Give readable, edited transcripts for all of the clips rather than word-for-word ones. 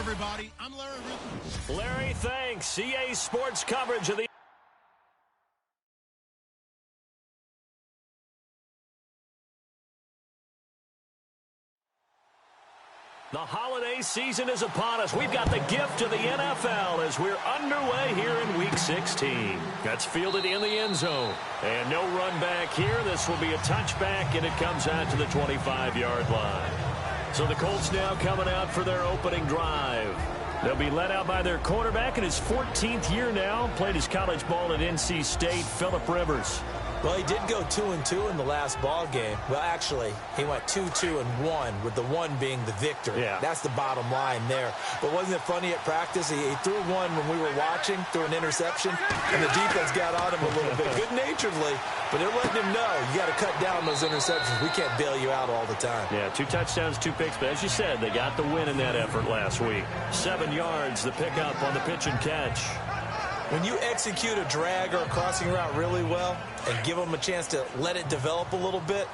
everybody. I'm Larry Ripley. Larry, thanks. CA Sports coverage of the holiday season is upon us. We've got the gift of the NFL as we're underway here in Week 16. That's fielded in the end zone. And no run back here. This will be a touchback, and it comes out to the 25-yard line. So the Colts now coming out for their opening drive. They'll be led out by their quarterback in his 14th year now. Played his college ball at NC State, Phillip Rivers. Well, he did go 2-2 in the last ball game. Well, actually, he went 2-2-1, with the one being the victory. Yeah. That's the bottom line there. But wasn't it funny at practice? He threw one when we were watching, threw an interception, and the defense got on him a little bit, good-naturedly. But they're letting him know, you got to cut down those interceptions. We can't bail you out all the time. Yeah, 2 touchdowns, 2 picks. But as you said, they got the win in that effort last week. 7 yards, the pickup on the pitch and catch. When you execute a drag or a crossing route really well and give them a chance to let it develop a little bit,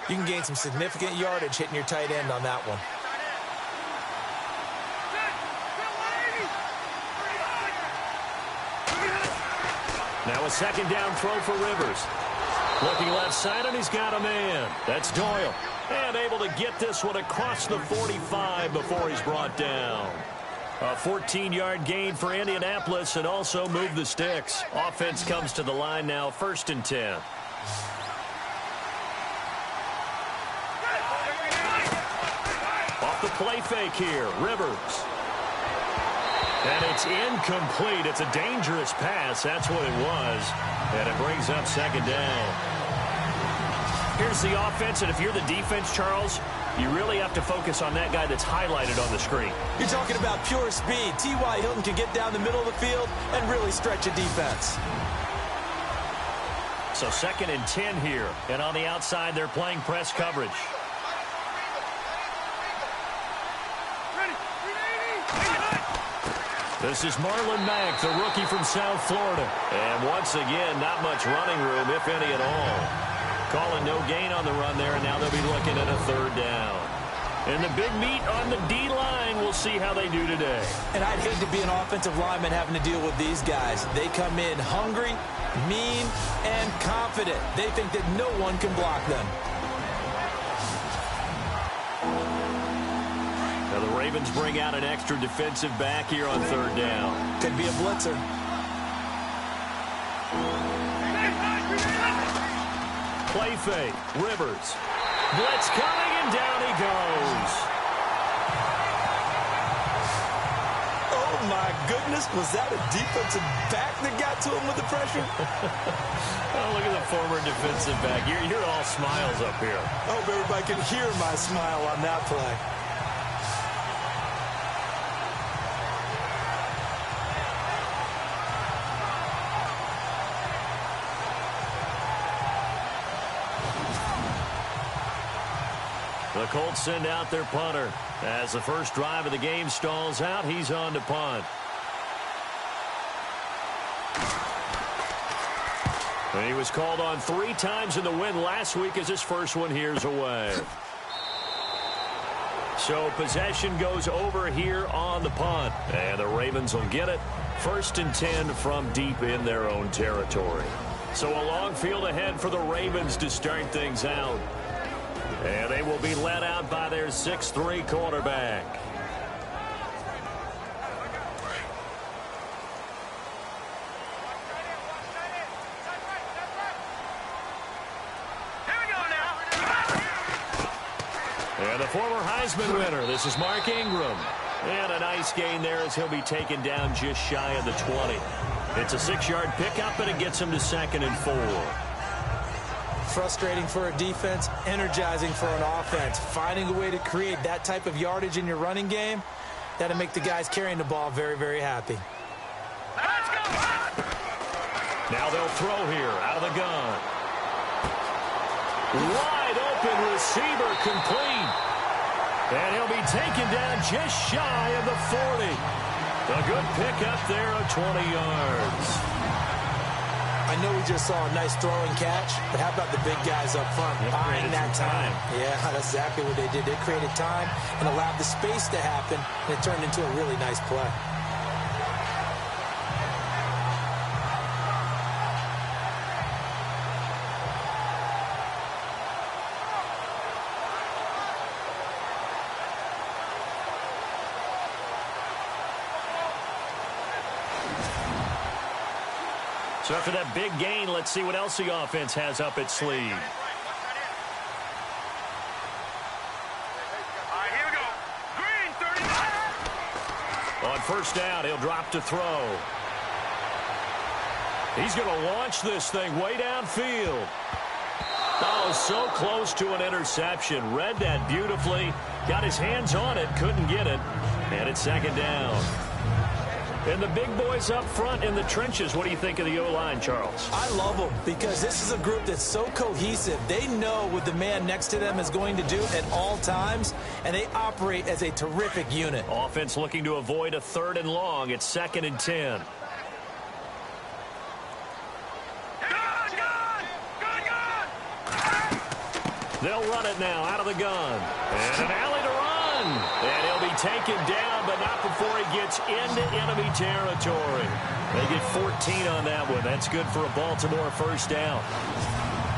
you can gain some significant yardage hitting your tight end on that one. Now a second down throw for Rivers. Looking left side, and he's got a man. That's Doyle. And able to get this one across the 45 before he's brought down. A 14-yard gain for Indianapolis, and also move the sticks. Offense comes to the line now, 1st and 10. Off the play fake here, Rivers. And it's incomplete. It's a dangerous pass. That's what it was. And it brings up 2nd down. Here's the offense, and if you're the defense, Charles, you really have to focus on that guy that's highlighted on the screen. You're talking about pure speed. T.Y. Hilton can get down the middle of the field and really stretch a defense. So 2nd and 10 here. And on the outside, they're playing press coverage. This is Marlon Mack, the rookie from South Florida. And once again, not much running room, if any at all. Calling no gain on the run there, and now they'll be looking at a 3rd down. And the big meat on the D-line, we'll see how they do today. And I'd hate to be an offensive lineman having to deal with these guys. They come in hungry, mean, and confident. They think that no one can block them. Now the Ravens bring out an extra defensive back here on 3rd down. Could be a blitzer. Play fake, Rivers. Blitz coming, and down he goes. Oh, my goodness. Was that a defensive back that got to him with the pressure? Oh, look at the former defensive back. You're all smiles up here. I hope everybody can hear my smile on that play. The Colts send out their punter. As the first drive of the game stalls out, he's on to punt. And he was called on 3 times in the win last week as his first one here's away. So possession goes over here on the punt. And the Ravens will get it. 1st and 10 from deep in their own territory. So a long field ahead for the Ravens to start things out. And they will be led out by their 6'3" quarterback. And the former Heisman winner, this is Mark Ingram. And a nice gain there as he'll be taken down just shy of the 20. It's a 6-yard pickup, and it gets him to 2nd and 4. Frustrating for a defense, energizing for an offense. Finding a way to create that type of yardage in your running game, that'll make the guys carrying the ball very, very happy. Let's go! Now they'll throw here out of the gun. Wide open receiver, complete. And he'll be taken down just shy of the 40. A good pickup there of 20 yards. I know we just saw a nice throwing catch, but how about the big guys up front buying that time? Yeah, that's exactly what they did. They created time and allowed the space to happen, and it turned into a really nice play. So after that big gain, let's see what else the offense has up its sleeve. All right, here we go. Green, 39. On first down, he'll drop to throw. He's going to launch this thing way downfield. Oh, so close to an interception. Read that beautifully. Got his hands on it, couldn't get it. And it's second down. And the big boys up front in the trenches, what do you think of the O-line, Charles? I love them because this is a group that's so cohesive. They know what the man next to them is going to do at all times, and they operate as a terrific unit. Offense looking to avoid a 3rd and long. It's 2nd and 10. They'll run it now out of the gun. And an alley to run. And he'll be taken down, but not before he gets into enemy territory. They get 14 on that one. That's good for a Baltimore first down.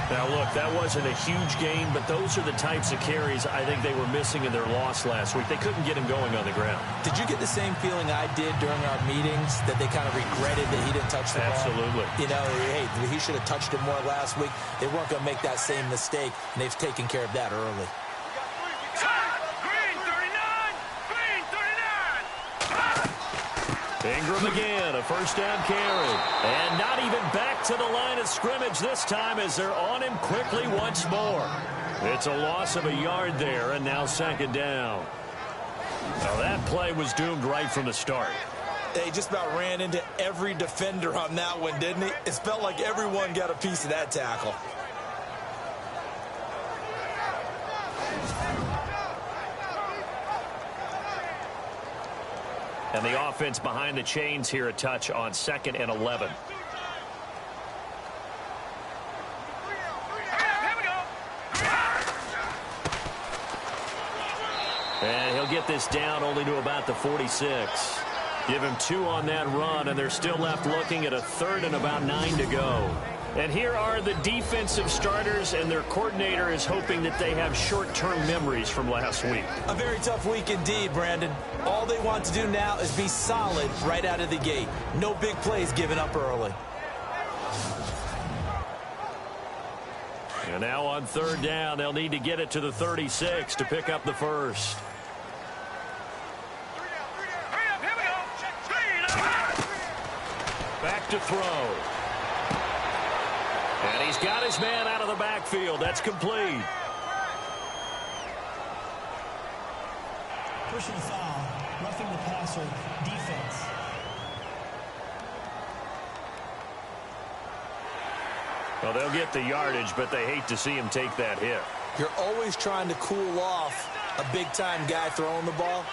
Now, look, that wasn't a huge gain, but those are the types of carries I think they were missing in their loss last week. They couldn't get him going on the ground. Did you get the same feeling I did during our meetings, that they kind of regretted that he didn't touch the ball? Absolutely. You know, hey, he should have touched it more last week. They weren't going to make that same mistake, and they've taken care of that early. Ingram again, a first down carry. And not even back to the line of scrimmage this time as they're on him quickly once more. It's a loss of a yard there, and now second down. Now that play was doomed right from the start. They just about ran into every defender on that one, didn't he? It felt like everyone got a piece of that tackle. And the offense behind the chains here a touch on 2nd and 11. And he'll get this down only to about the 46. Give him 2 on that run, and they're still left looking at a 3rd and about 9 to go. And here are the defensive starters, and their coordinator is hoping that they have short-term memories from last week. A very tough week indeed, Brandon. All they want to do now is be solid right out of the gate. No big plays given up early. And now on 3rd down, they'll need to get it to the 36 to pick up the first. Back to throw. And he's got his man out of the backfield. That's complete. Personal foul, roughing the passer, defense. Well, they'll get the yardage, but they hate to see him take that hit. You're always trying to cool off a big-time guy throwing the ball,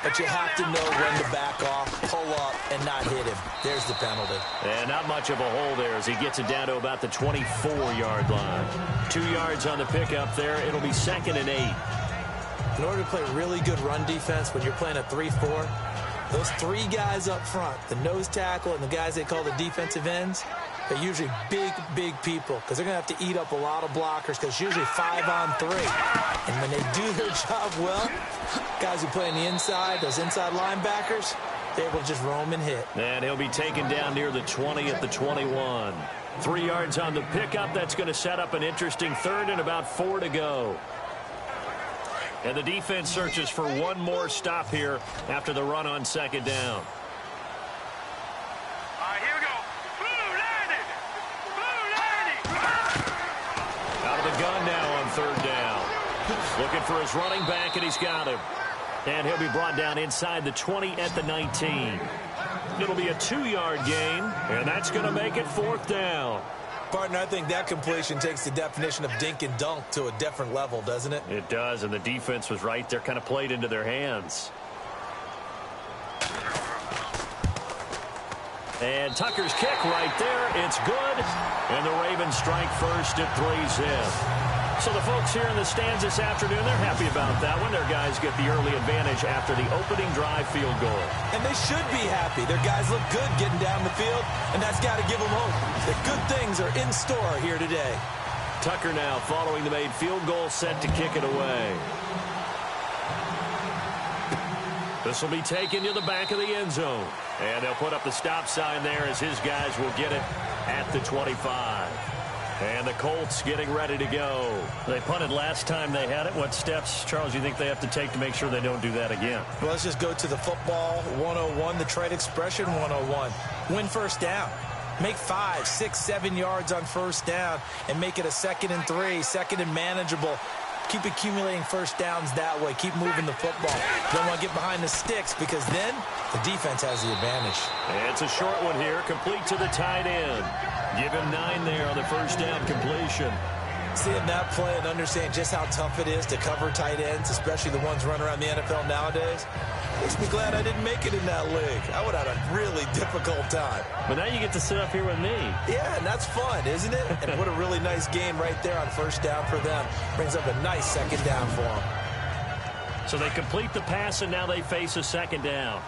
but you have to know when to back off, pull up, and not hit him. There's the penalty. And not much of a hole there as he gets it down to about the 24-yard line. 2 yards on the pickup there. It'll be 2nd and 8. In order to play really good run defense when you're playing a 3-4, those 3 guys up front, the nose tackle and the guys they call the defensive ends, they're usually big, big people because they're going to have to eat up a lot of blockers because it's usually 5 on 3. And when they do their job well, guys who play on the inside, those inside linebackers, they're able to just roam and hit. And he'll be taken down near the 20 at the 21. 3 yards on the pickup. That's going to set up an interesting 3rd and about 4 to go. And the defense searches for one more stop here after the run on 2nd down. Gun now on 3rd down. Looking for his running back, and he's got him. And he'll be brought down inside the 20 at the 19. It'll be a 2-yard gain, and that's going to make it 4th down. Partner, I think that completion takes the definition of dink and dunk to a different level, doesn't it? It does, and the defense was right there, kind of played into their hands. And Tucker's kick right there. It's good. And the Ravens strike first at 3-zip. So the folks here in the stands this afternoon, they're happy about that one. Their guys get the early advantage after the opening drive field goal. And they should be happy. Their guys look good getting down the field, and that's got to give them hope that good things are in store here today. Tucker now following the made field goal, set to kick it away. This will be taken to the back of the end zone. And they'll put up the stop sign there as his guys will get it at the 25. And the Colts getting ready to go. They punted last time they had it. What steps, Charles, you think they have to take to make sure they don't do that again? Well, let's just go to the football 101, the trade expression 101. Win first down. Make 5, 6, 7 yards on first down and make it a 2nd and 3, 2nd and manageable. Keep accumulating first downs that way. Keep moving the football. Don't want to get behind the sticks because then the defense has the advantage. And it's a short one here, complete to the tight end. Give him 9 there on the first down completion. Seeing that play and understand just how tough it is to cover tight ends, especially the ones running around the NFL nowadays, makes me glad I didn't make it in that league. I would have had a really difficult time. But now you get to sit up here with me. Yeah, and that's fun, isn't it? And what a really nice game right there on first down for them. Brings up a nice 2nd down for them. So they complete the pass, and now they face a 2nd down.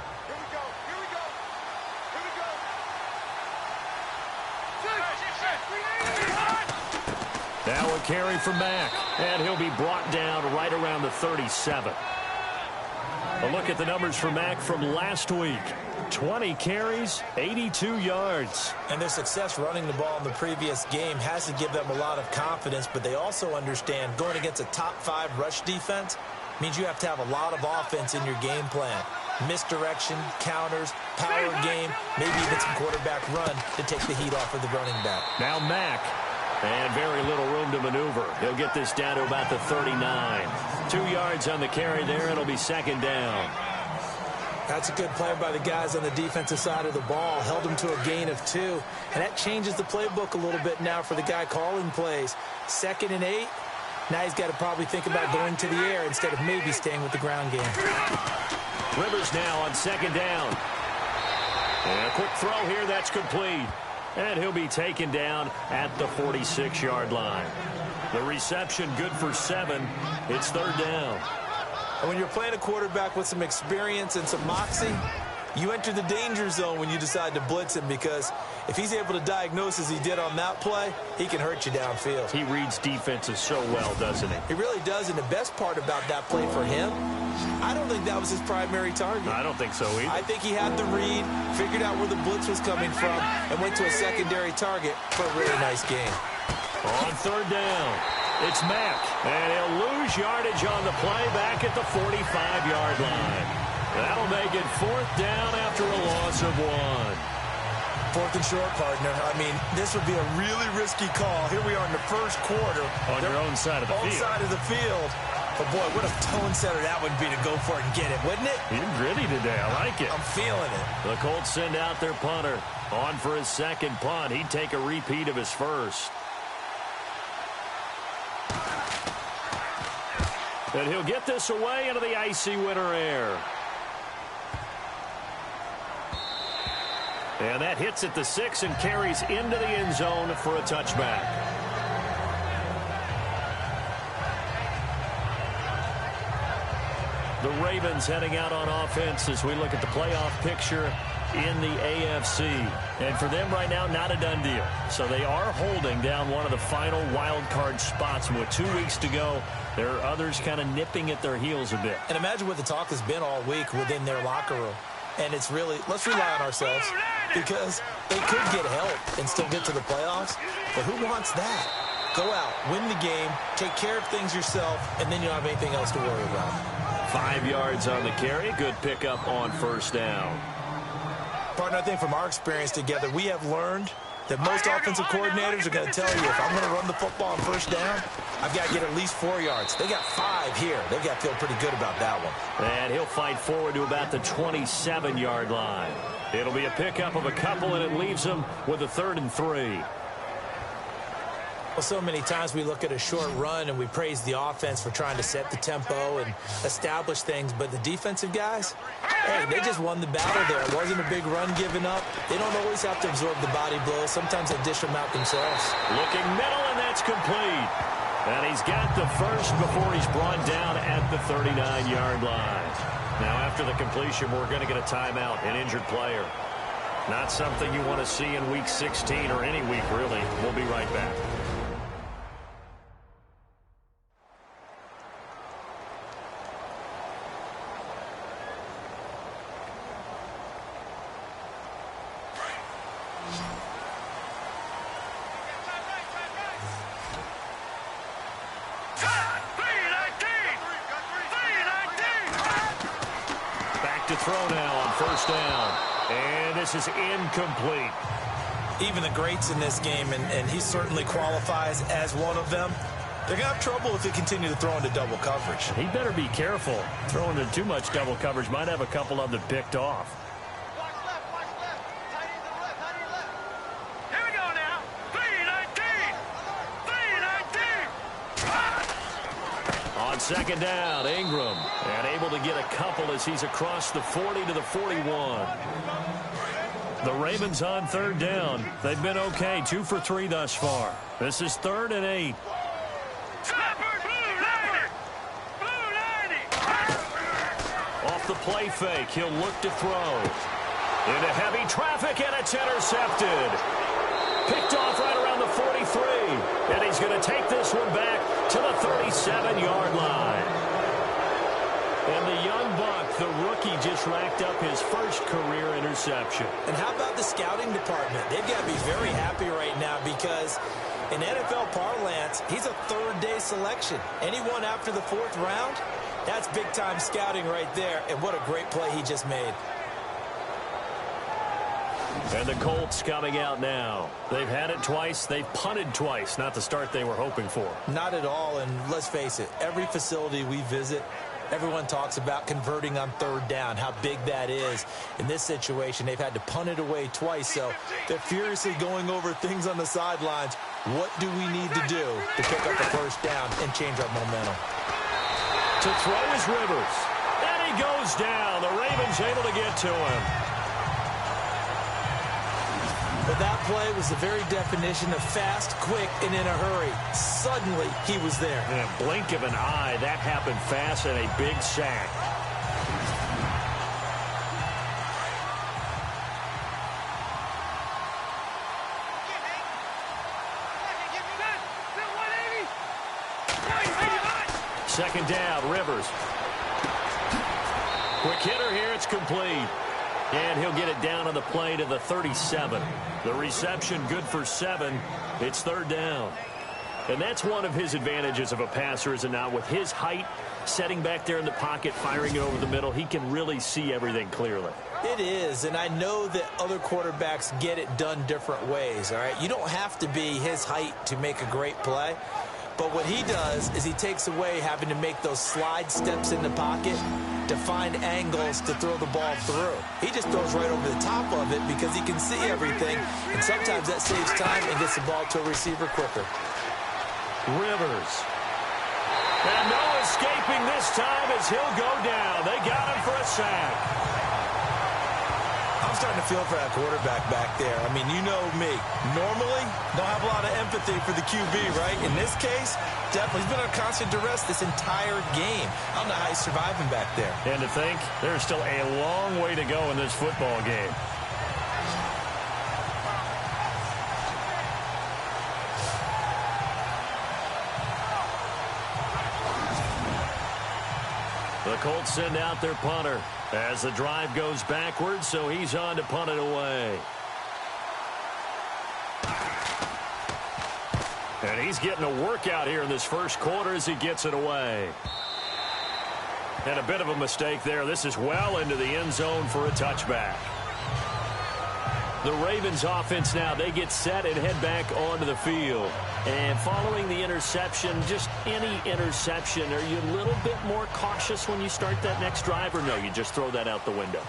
Now a carry for Mack, and he'll be brought down right around the 37. A look at the numbers for Mack from last week. 20 carries, 82 yards. And their success running the ball in the previous game has to give them a lot of confidence, but they also understand going against a top 5 rush defense means you have to have a lot of offense in your game plan. Misdirection, counters, power game, maybe even some quarterback run to take the heat off of the running back. Now Mack. And very little room to maneuver. He'll get this down to about the 39. 2 yards on the carry there. It'll be 2nd down. That's a good play by the guys on the defensive side of the ball. Held them to a gain of 2. And that changes the playbook a little bit now for the guy calling plays. 2nd and 8. Now he's got to probably think about going to the air instead of maybe staying with the ground game. Rivers now on 2nd down. And a quick throw here. That's complete. And he'll be taken down at the 46-yard line. The reception good for 7. It's 3rd down. And when you're playing a quarterback with some experience and some moxie, you enter the danger zone when you decide to blitz him, because if he's able to diagnose as he did on that play, he can hurt you downfield. He reads defenses so well, doesn't he? He really does, and the best part about that play for him, I don't think that was his primary target. I don't think so either. I think he had the read, figured out where the blitz was coming from, and went to a secondary target for a really nice game. On 3rd down, it's Mack, and he'll lose yardage on the play back at the 45-yard line. That'll make it 4th down after a loss of 1. 4th and short, partner. I mean, this would be a really risky call. Here we are in the first quarter. On your own side of the field. Own side of the field. But, boy, what a tone setter that would be to go for it and get it, wouldn't it? You're gritty today. I like it. I'm feeling it. The Colts send out their punter. On for his 2nd punt. He'd take a repeat of his first. And he'll get this away into the icy winter air. And that hits at the 6 and carries into the end zone for a touchback. The Ravens heading out on offense as we look at the playoff picture in the AFC. And for them right now, not a done deal. So they are holding down one of the final wild card spots. And with 2 weeks to go, there are others kind of nipping at their heels a bit. And imagine what the talk has been all week within their locker room. And it's really, let's rely on ourselves, because they could get help and still get to the playoffs. But who wants that? Go out, win the game, take care of things yourself, and then you don't have anything else to worry about. 5 yards on the carry. Good pickup on 1st down. Partner, I think from our experience together, we have learned that most offensive coordinators are going to tell you, if I'm going to run the football on 1st down, I've got to get at least 4 yards. They got 5 here. They've got to feel pretty good about that one. And he'll fight forward to about the 27-yard line. It'll be a pickup of a couple, and it leaves him with a 3rd and 3. Well, so many times we look at a short run and we praise the offense for trying to set the tempo and establish things, but the defensive guys, hey, they just won the battle there. It wasn't a big run given up. They don't always have to absorb the body blows. Sometimes they dish them out themselves. Looking middle, and that's complete. And he's got the first before he's brought down at the 39-yard line. Now, after the completion, we're going to get a timeout, an injured player. Not something you want to see in Week 16 or any week, really. We'll be right back. To throw now on first down. And this is incomplete. Even the greats in this game, and he certainly qualifies as one of them, they're going to have trouble if they continue to throw into double coverage. He better be careful. Throwing into too much double coverage might have a couple of them picked off. Watch left, watch left. Tight end to the left, tight end left. Here we go now. 3-19. 3-19. On second down, Ingram. And able to get a couple as he's across the 40 to the 41. The Ravens on third down. They've been okay, 2 for 3 thus far. This is 3rd and 8. Off the play fake, he'll look to throw. Into heavy traffic, and it's intercepted. Picked off right around the 43. And he's going to take this one back to the 37-yard line. And the young buck, the rookie, just racked up his first career interception. And how about the scouting department? They've got to be very happy right now because in NFL parlance, he's a third-day selection. Anyone after the 4th round, that's big-time scouting right there. And what a great play he just made. And the Colts coming out now. They've had it twice. They've punted twice. Not the start they were hoping for. Not at all. And let's face it, every facility we visit, everyone talks about converting on 3rd down, how big that is. In this situation, they've had to punt it away twice, so they're furiously going over things on the sidelines. What do we need to do to pick up the first down and change our momentum? To throw is Rivers. And he goes down. The Ravens able to get to him. But that play was the very definition of fast, quick, and in a hurry. Suddenly, he was there. In a blink of an eye, that happened fast and a big sack. Second down, Rivers. Quick hitter here, it's complete. And he'll get it down on the play to the 37. The reception good for 7. It's 3rd down. And that's one of his advantages of a passer, is it not? With his height, setting back there in the pocket, firing it over the middle, he can really see everything clearly. It is, and I know that other quarterbacks get it done different ways, all right? You don't have to be his height to make a great play. But what he does is he takes away having to make those slide steps in the pocket to find angles to throw the ball through. He just throws right over the top of it because he can see everything, and sometimes that saves time and gets the ball to a receiver quicker. Rivers. And no escaping this time as he'll go down. They got him for a sack. I'm starting to feel for that quarterback back there. I mean, you know me. Normally, don't have a lot of empathy for the QB, right? In this case, definitely. He's been under constant duress this entire game. I don't know how he's surviving back there. And to think, there's still a long way to go in this football game. The Colts send out their punter as the drive goes backwards, so he's on to punt it away. And he's getting a workout here in this first quarter as he gets it away. And a bit of a mistake there. This is well into the end zone for a touchback. The Ravens offense now, they get set and head back onto the field. And following the interception, just any interception, are you a little bit more cautious when you start that next drive, or no, you just throw that out the window?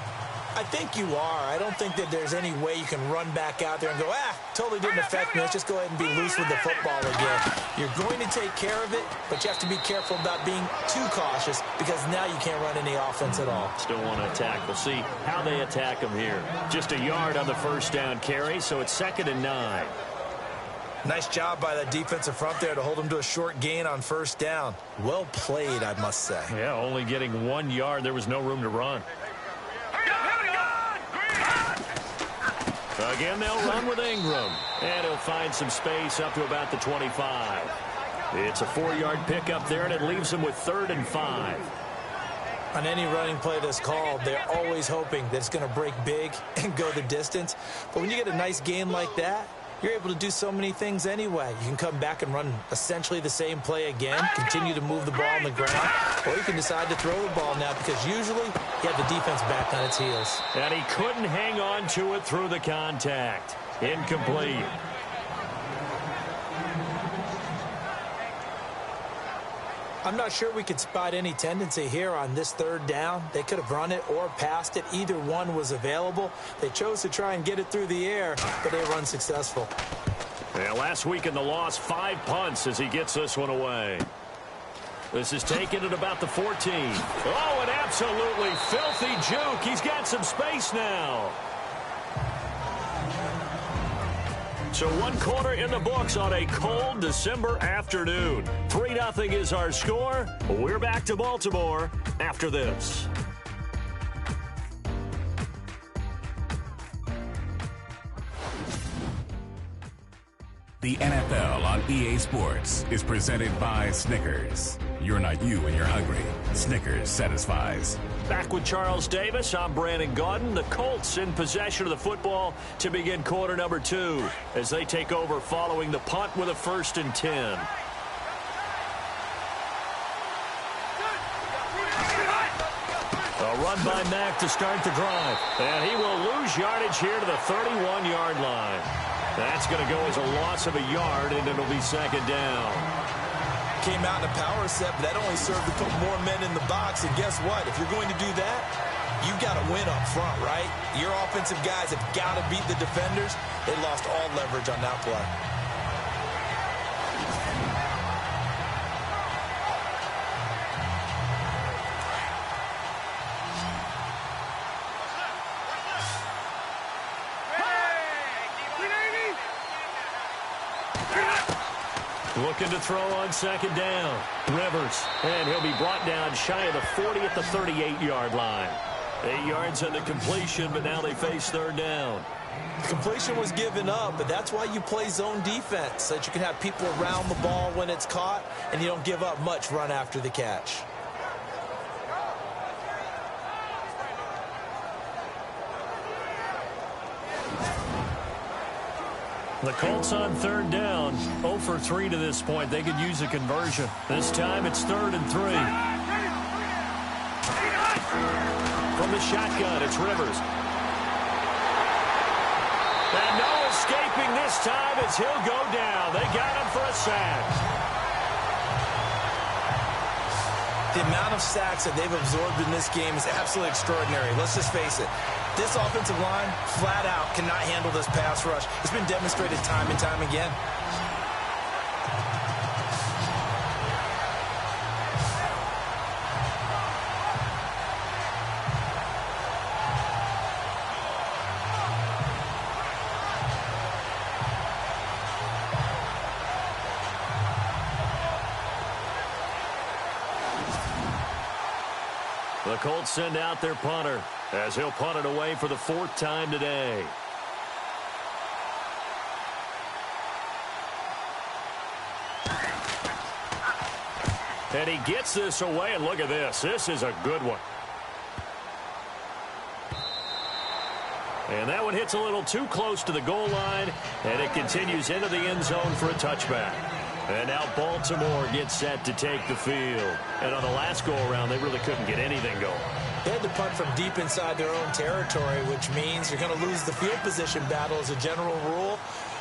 I think you are. I don't think that there's any way you can run back out there and go, totally didn't affect me. Let's just go ahead and be loose with the football again. You're going to take care of it, but you have to be careful about being too cautious because now you can't run any offense at all. Still want to attack. We'll see how they attack them here. Just a yard on the first down carry, so it's 2nd and 9. Nice job by that defensive front there to hold them to a short gain on first down. Well played, I must say. Yeah, only getting 1 yard. There was no room to run. Again, they'll run with Ingram. And he'll find some space up to about the 25. It's a 4-yard pickup there, and it leaves them with 3rd and 5. On any running play that's called, they're always hoping that it's going to break big and go the distance. But when you get a nice gain like that, you're able to do so many things anyway. You can come back and run essentially the same play again, continue to move the ball on the ground, or you can decide to throw the ball now because usually you have the defense back on its heels. And he couldn't hang on to it through the contact. Incomplete. I'm not sure we could spot any tendency here on this 3rd down. They could have run it or passed it. Either one was available. They chose to try and get it through the air, but they were unsuccessful. Yeah, last week in the loss, 5 punts as he gets this one away. This is taken at about the 14. Oh, an absolutely filthy juke. He's got some space now. So 1/4 in the books on a cold December afternoon. 3-0 is our score. We're back to Baltimore after this. The NFL on EA Sports is presented by Snickers. You're not you when you're hungry. Snickers satisfies. Back with Charles Davis, I'm Brandon Gaudin. The Colts in possession of the football to begin quarter number 2 as they take over following the punt with a 1st and 10. A run by Mack to start the drive. And he will lose yardage here to the 31-yard line. That's going to go as a loss of a yard, and it'll be 2nd down. Came out in a power set, but that only served to put more men in the box. And guess what? If you're going to do that, you've got to win up front, right? Your offensive guys have got to beat the defenders. They lost all leverage on that play. Looking to throw on 2nd down. Rivers, and he'll be brought down shy of the 40 at the 38-yard line. 8 yards on the completion, but now they face 3rd down. Completion was given up, but that's why you play zone defense, so that you can have people around the ball when it's caught, and you don't give up much run after the catch. The Colts on 3rd down, 0 for 3 to this point. They could use a conversion. This time it's 3rd and 3. From the shotgun, it's Rivers. And no escaping this time as he'll go down. They got him for a sack. The amount of sacks that they've absorbed in this game is absolutely extraordinary. Let's just face it. This offensive line, flat out, cannot handle this pass rush. It's been demonstrated time and time again. The Colts send out their punter as he'll punt it away for the 4th time today. And he gets this away, and look at this. This is a good one. And that one hits a little too close to the goal line, and it continues into the end zone for a touchback. And now Baltimore gets set to take the field. And on the last go-around, they really couldn't get anything going. They had to punt from deep inside their own territory, which means you're going to lose the field position battle as a general rule.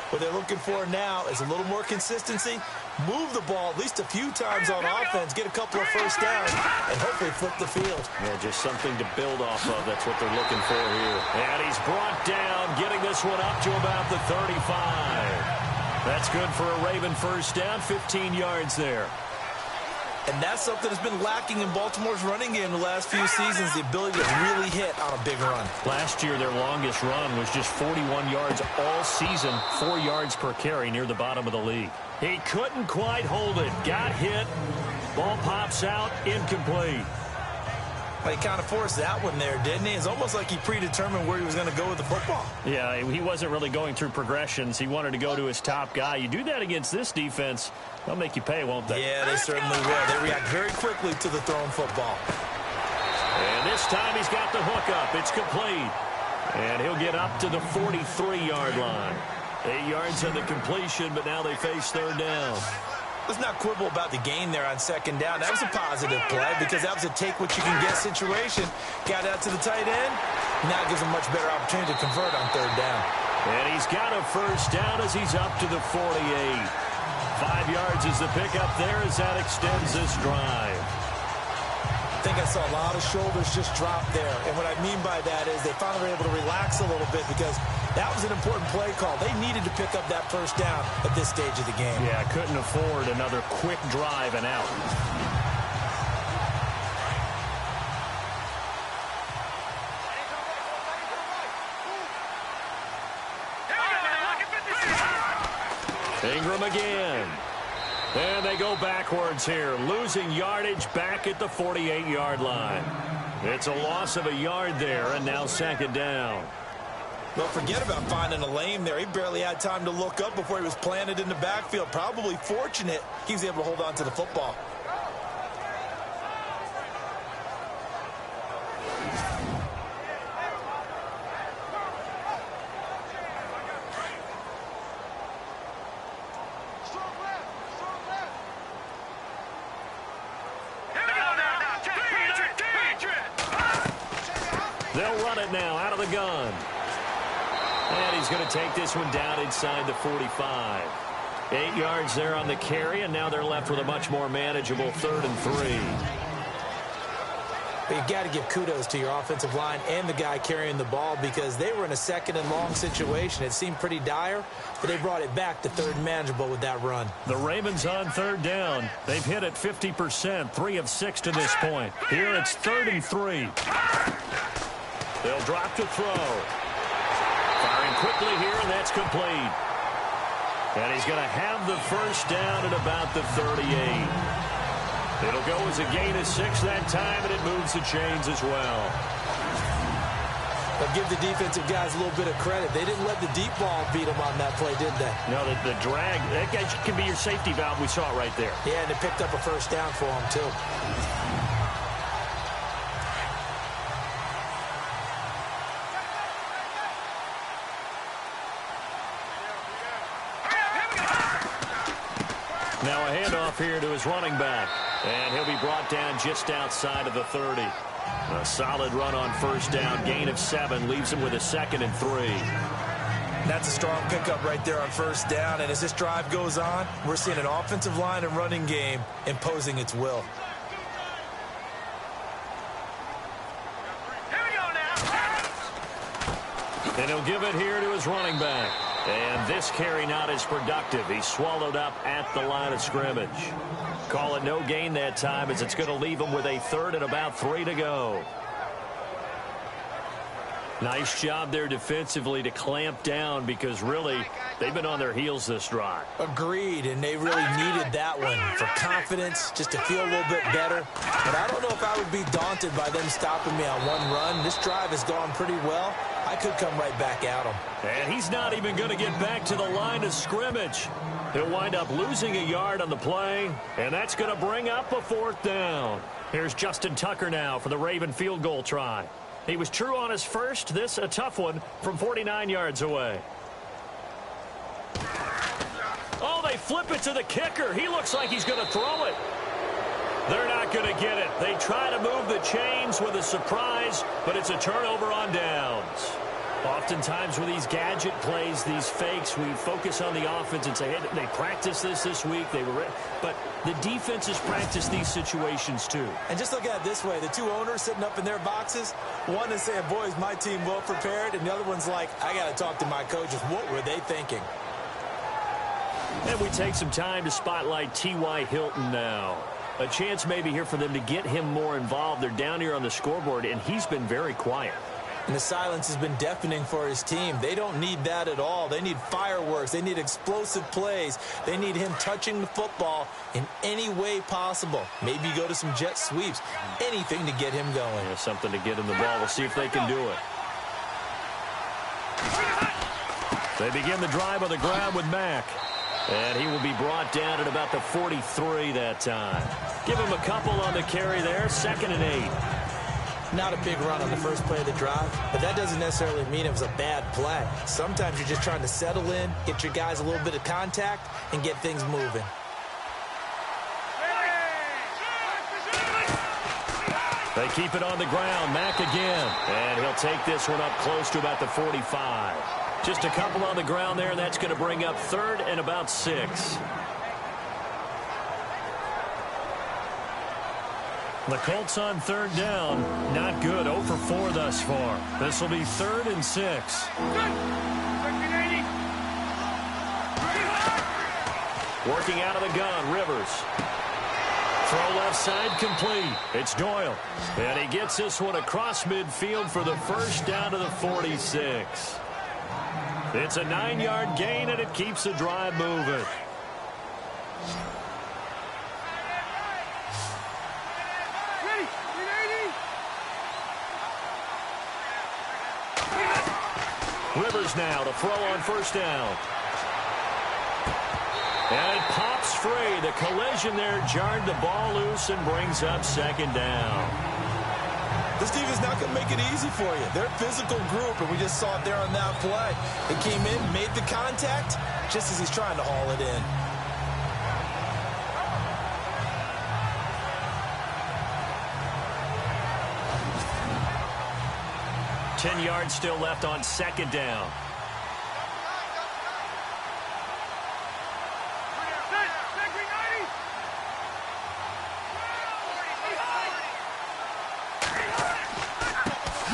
What they're looking for now is a little more consistency, move the ball at least a few times on offense, get a couple of first downs, and hopefully flip the field. Yeah, just something to build off of. That's what they're looking for here. And he's brought down, getting this one up to about the 35. That's good for a Raven first down, 15 yards there. And that's something that's been lacking in Baltimore's running game the last few seasons, the ability to really hit on a big run. Last year, their longest run was just 41 yards all season, 4 yards per carry near the bottom of the league. He couldn't quite hold it. Got hit. Ball pops out, incomplete. Well, he kind of forced that one there, didn't he? It's almost like he predetermined where he was going to go with the football. Yeah, he wasn't really going through progressions. He wanted to go to his top guy. You do that against this defense, they'll make you pay, won't they? Yeah, they certainly will. They react very quickly to the thrown football. And this time he's got the hook up. It's complete. And he'll get up to the 43-yard line. 8 yards on the completion, but now they face third down. Let's not quibble about the gain there on second down. That was a positive play because that was a take-what-you-can-get situation. Got out to the tight end. Now it gives him a much better opportunity to convert on third down. And he's got a first down as he's up to the 48. 5 yards is the pickup there as that extends this drive. I think I saw a lot of shoulders just drop there. And what I mean by that is they finally were able to relax a little bit because that was an important play call. They needed to pick up that first down at this stage of the game. Yeah, couldn't afford another quick drive and out. Ingram again. And they go backwards here, losing yardage back at the 48-yard line. It's a loss of a yard there, and now second down. Well, forget about finding a lane there. He barely had time to look up before he was planted in the backfield. Probably fortunate he was able to hold on to the football. They'll run it now out of the gun. And he's going to take this one down inside the 45. 8 yards there on the carry, and now they're left with a much more manageable 3rd and 3. But you've got to give kudos to your offensive line and the guy carrying the ball because they were in a second and long situation. It seemed pretty dire, but they brought it back to 3rd and manageable with that run. The Ravens on 3rd down. They've hit it 50%, 3 of 6 to this point. Here it's 3rd and 3. They'll drop to throw. Firing quickly here, and that's complete. And he's going to have the first down at about the 38. It'll go as a gain of 6 that time, and it moves the chains as well. But give the defensive guys a little bit of credit. They didn't let the deep ball beat them on that play, did they? No, the drag, that guy can be your safety valve. We saw it right there. Yeah, and they picked up a first down for him, too. Now a handoff here to his running back. And he'll be brought down just outside of the 30. A solid run on first down. Gain of 7 leaves him with a 2nd and 3. That's a strong pickup right there on first down. And as this drive goes on, we're seeing an offensive line and running game imposing its will. And he'll give it here to his running back. And this carry not as productive. He's swallowed up at the line of scrimmage. Call it no gain that time as it's going to leave him with a 3rd and about 3 to go. Nice job there defensively to clamp down because really they've been on their heels this drive. Agreed, and they really needed that one for confidence, just to feel a little bit better. But I don't know if I would be daunted by them stopping me on one run. This drive has gone pretty well. I could come right back at him. And he's not even going to get back to the line of scrimmage. He'll wind up losing a yard on the play, and that's going to bring up a 4th down. Here's Justin Tucker now for the Raven field goal try. He was true on his first. This a tough one from 49 yards away. Oh, they flip it to the kicker. He looks like he's going to throw it. They're not going to get it. They try to move the chains with a surprise, but it's a turnover on downs. Oftentimes with these gadget plays, these fakes, we focus on the offense and say, hey, they practiced this week. But the defenses practice these situations too. And just look at it this way. The two owners sitting up in their boxes, one is saying, boys, my team well prepared, and the other one's like, I got to talk to my coaches. What were they thinking? And we take some time to spotlight T.Y. Hilton now. A chance maybe here for them to get him more involved. They're down here on the scoreboard, and he's been very quiet. And the silence has been deafening for his team. They don't need that at all. They need fireworks. They need explosive plays. They need him touching the football in any way possible. Maybe go to some jet sweeps. Anything to get him going. Yeah, something to get him the ball. We'll see if they can do it. They begin the drive on the ground with Mack. And he will be brought down at about the 43 that time. Give him a couple on the carry there. 2nd and 8. Not a big run on the first play of the drive, but that doesn't necessarily mean it was a bad play. Sometimes you're just trying to settle in, get your guys a little bit of contact, and get things moving. They keep it on the ground. Mack again. And he'll take this one up close to about the 45. Just a couple on the ground there, and that's going to bring up 3rd and about 6. The Colts on 3rd down. Not good. 0 for 4 thus far. This will be 3rd and 6. Working out of the gun, Rivers. Throw left side complete. It's Doyle. And he gets this one across midfield for the first down to the 46. It's a 9-yard gain, and it keeps the drive moving. Rivers now to throw on 1st down. And it pops free. The collision there jarred the ball loose and brings up 2nd down. This defense not going to make it easy for you. They're a physical group, and we just saw it there on that play. They came in, made the contact, just as he's trying to haul it in. Ten yards still left on 2nd down.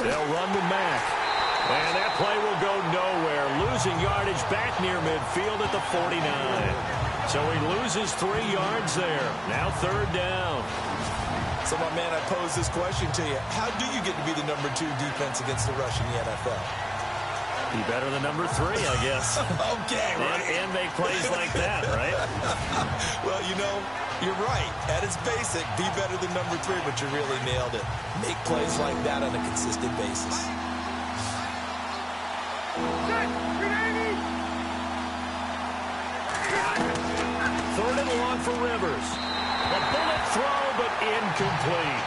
They'll run with Mack. And that play will go nowhere. Losing yardage back near midfield at the 49. So he loses 3 yards there. Now 3rd down. So, my man, I pose this question to you. How do you get to be the number 2 defense against the rush in the NFL? Be better than number 3, I guess. Okay, right. And make plays like that, right? Well, you know, you're right. At its basic, be better than number 3, but you really nailed it. Make plays like that on a consistent basis. 3rd and long for Rivers. A bullet throw, but incomplete.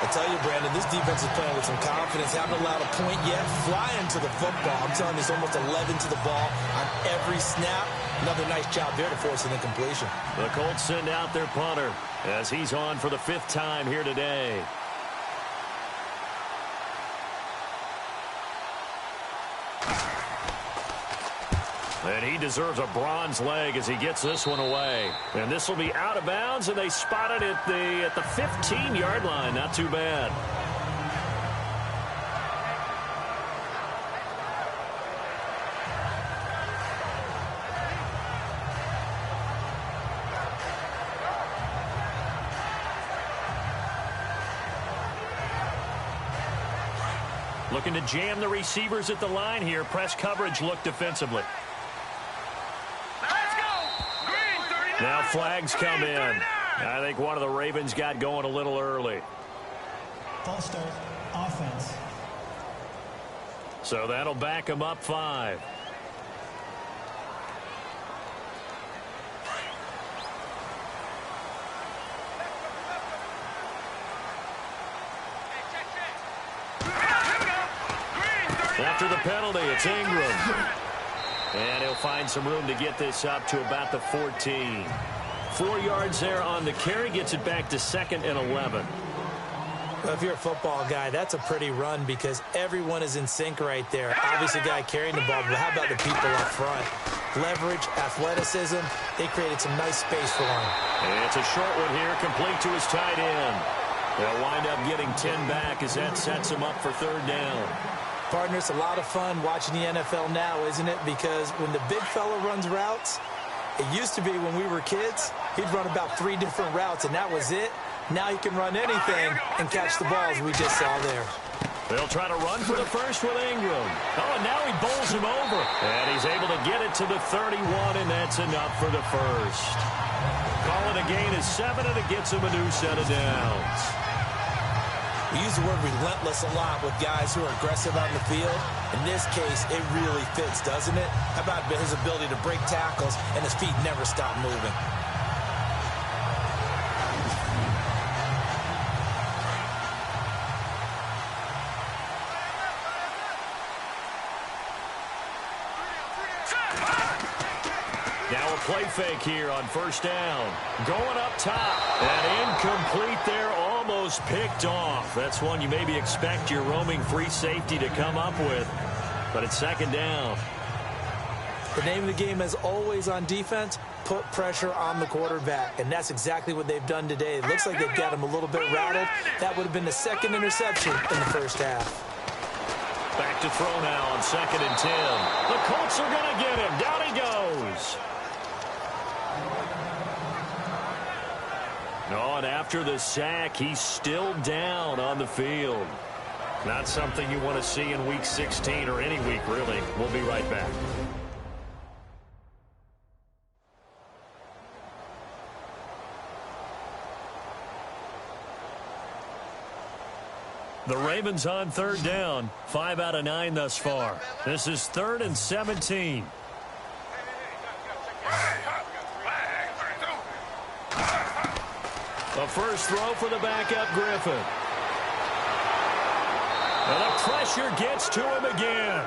I tell you, Brandon, this defense is playing with some confidence. Haven't allowed a point yet. Flying to the football. I'm telling you, it's almost 11 to the ball on every snap. Another nice job there to force an incompletion. The Colts send out their punter as he's on for the 5th time here today. And he deserves a bronze leg as he gets this one away. And this will be out of bounds, and they spot it at the 15-yard line. Not too bad. Looking to jam the receivers at the line here. Press coverage look defensively. Now flags come in. I think one of the Ravens got going a little early. False start, offense. So that'll back them up 5. After the penalty, it's Ingram. And he'll find some room to get this up to about the 14. 4 yards there on the carry. Gets it back to 2nd and 11. Well, if you're a football guy, that's a pretty run because everyone is in sync right there. Obviously, the guy carrying the ball, but how about the people up front? Leverage, athleticism, they created some nice space for him. And it's a short one here, complete to his tight end. They'll wind up getting 10 back as that sets him up for third down. Partner, it's a lot of fun watching the NFL now, isn't it? Because when the big fella runs routes, it used to be when we were kids, he'd run about 3 different routes, and that was it. Now he can run anything and catch the balls we just saw there. They'll try to run for the first with Ingram. Oh, and now he bowls him over. And he's able to get it to the 31, and that's enough for the first. Call it a gain of 7, and it gets him a new set of downs. We use the word relentless a lot with guys who are aggressive on the field. In this case, it really fits, doesn't it? How about his ability to break tackles, and his feet never stop moving? Now a play fake here on first down. Going up top. And incomplete there, almost picked off. That's one you maybe expect your roaming free safety to come up with. But it's second down. The name of the game is always on defense, put pressure on the quarterback. And that's exactly what they've done today. It looks like they've got him a little bit rattled. That would have been the second interception in the first half. Back to throw now on 2nd and 10. The Colts are going to get him. Down he goes. Oh, and after the sack, he's still down on the field. Not something you want to see in Week 16 or any week, really. We'll be right back. The Ravens on third down. 5 out of 9 thus far. This is 3rd and 17. The first throw for the backup Griffin. And the pressure gets to him again.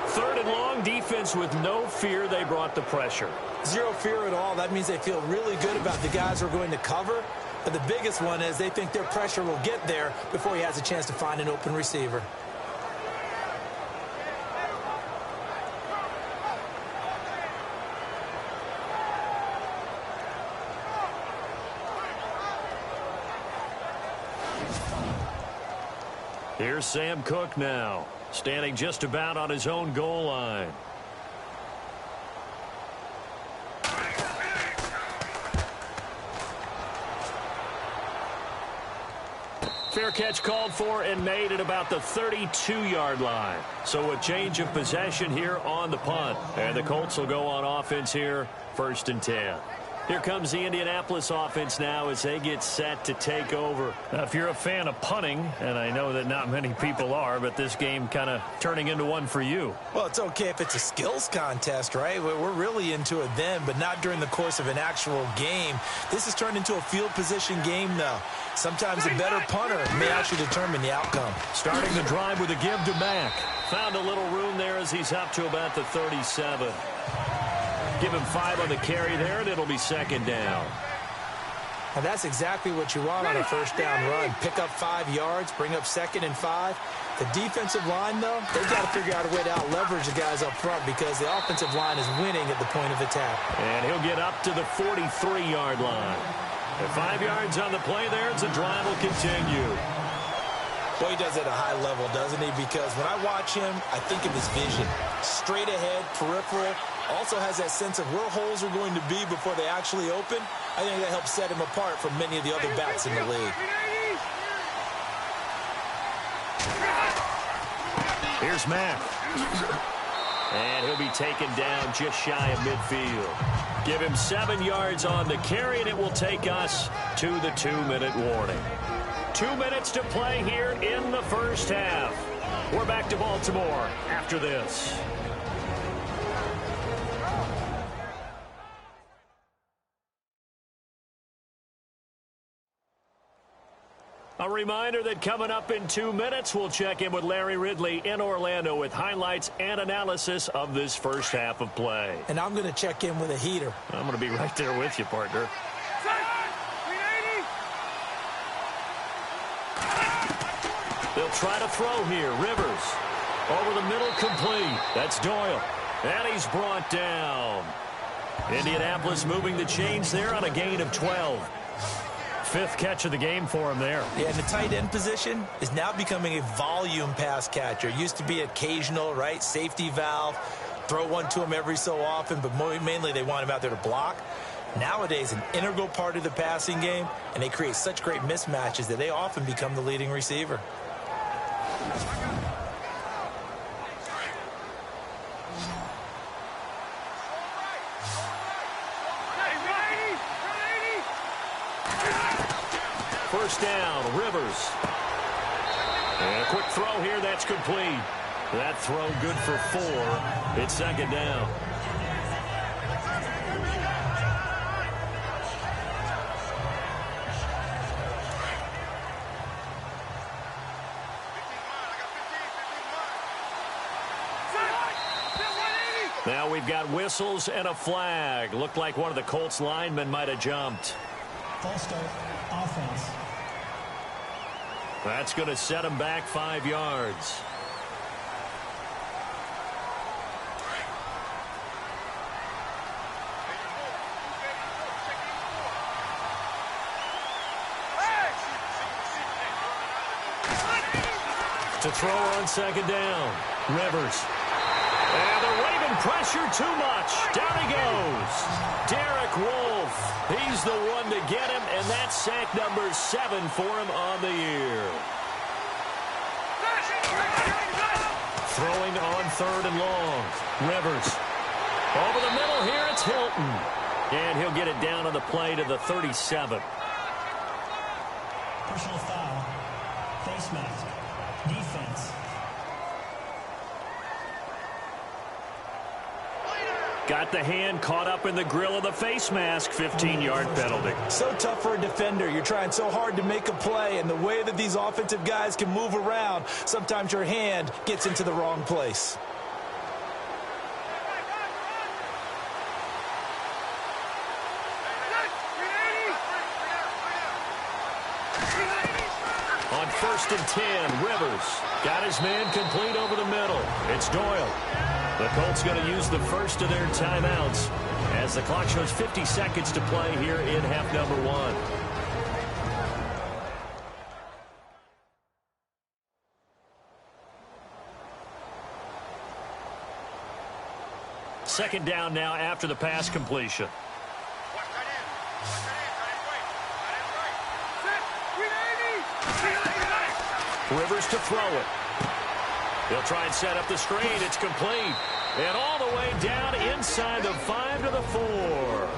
Third and long, defense with no fear. They brought the pressure. Zero fear at all. That means they feel really good about the guys who are going to cover. But the biggest one is they think their pressure will get there before he has a chance to find an open receiver. Here's Sam Cook now, standing just about on his own goal line. Fair catch called for and made at about the 32-yard line. So a change of possession here on the punt. And the Colts will go on offense here, 1st and 10. Here comes the Indianapolis offense now as they get set to take over. Now, if you're a fan of punting, and I know that not many people are, but this game kind of turning into one for you. Well, it's okay if it's a skills contest, right? We're really into it then, but not during the course of an actual game. This has turned into a field position game, though. Sometimes a better punter may actually determine the outcome. Starting the drive with a give to Mack. Found a little room there as he's up to about the 37. Give him 5 on the carry there, and it'll be 2nd down. And that's exactly what you want on a first down run. Pick up 5 yards, bring up 2nd and 5. The defensive line, though, they've got to figure out a way to out-leverage the guys up front because the offensive line is winning at the point of attack. And he'll get up to the 43-yard line. And 5 yards on the play there, the drive will continue. Boy, he does it at a high level, doesn't he? Because when I watch him, I think of his vision. Straight ahead, peripheral. Also has that sense of where holes are going to be before they actually open. I think that helps set him apart from many of the other backs in the league. Here's Mack. And he'll be taken down just shy of midfield. Give him 7 yards on the carry, and it will take us to the 2-minute warning. 2 minutes to play here in the first half. We're back to Baltimore after this. All A reminder that coming up in 2 minutes, we'll check in with Larry Ridley in Orlando with highlights and analysis of this first half of play. And I'm going to check in with a heater. I'm going to be right there with you, partner. They'll try to throw here. Rivers over the middle, complete. That's Doyle. And he's brought down. Indianapolis moving the chains there on a gain of 12. 5th catch of the game for him there. Yeah, and the tight end position is now becoming a volume pass catcher. It used to be occasional, right? Safety valve. Throw one to him every so often, but mainly they want him out there to block. Nowadays, an integral part of the passing game, and they create such great mismatches that they often become the leading receiver. First down, Rivers. And a quick throw here, that's complete. That throw good for 4. It's second down. Now we've got whistles and a flag. Looked like one of the Colts linemen might have jumped. False start, offense. That's going to set him back 5 yards. To throw on second down. Rivers. And the Raven pressure too much. Down he goes. Derek Wolfe. He's the one to get him, and that's sack number 7 for him on the year. Throwing on 3rd and long. Rivers. Over the middle here, it's Hilton. And he'll get it down on the play to the 37. Personal foul. Face mask. Defense. Got the hand caught up in the grill of the face mask. 15-yard penalty. So tough for a defender. You're trying so hard to make a play, and the way that these offensive guys can move around, sometimes your hand gets into the wrong place. On 1st and 10, Rivers got his man complete over the middle. It's Doyle. The Colts going to use the first of their timeouts as the clock shows 50 seconds to play here in half number 1. Second down now after the pass completion. Rivers to throw it. He'll try and set up the screen. It's complete. And all the way down inside the 5 to the 4.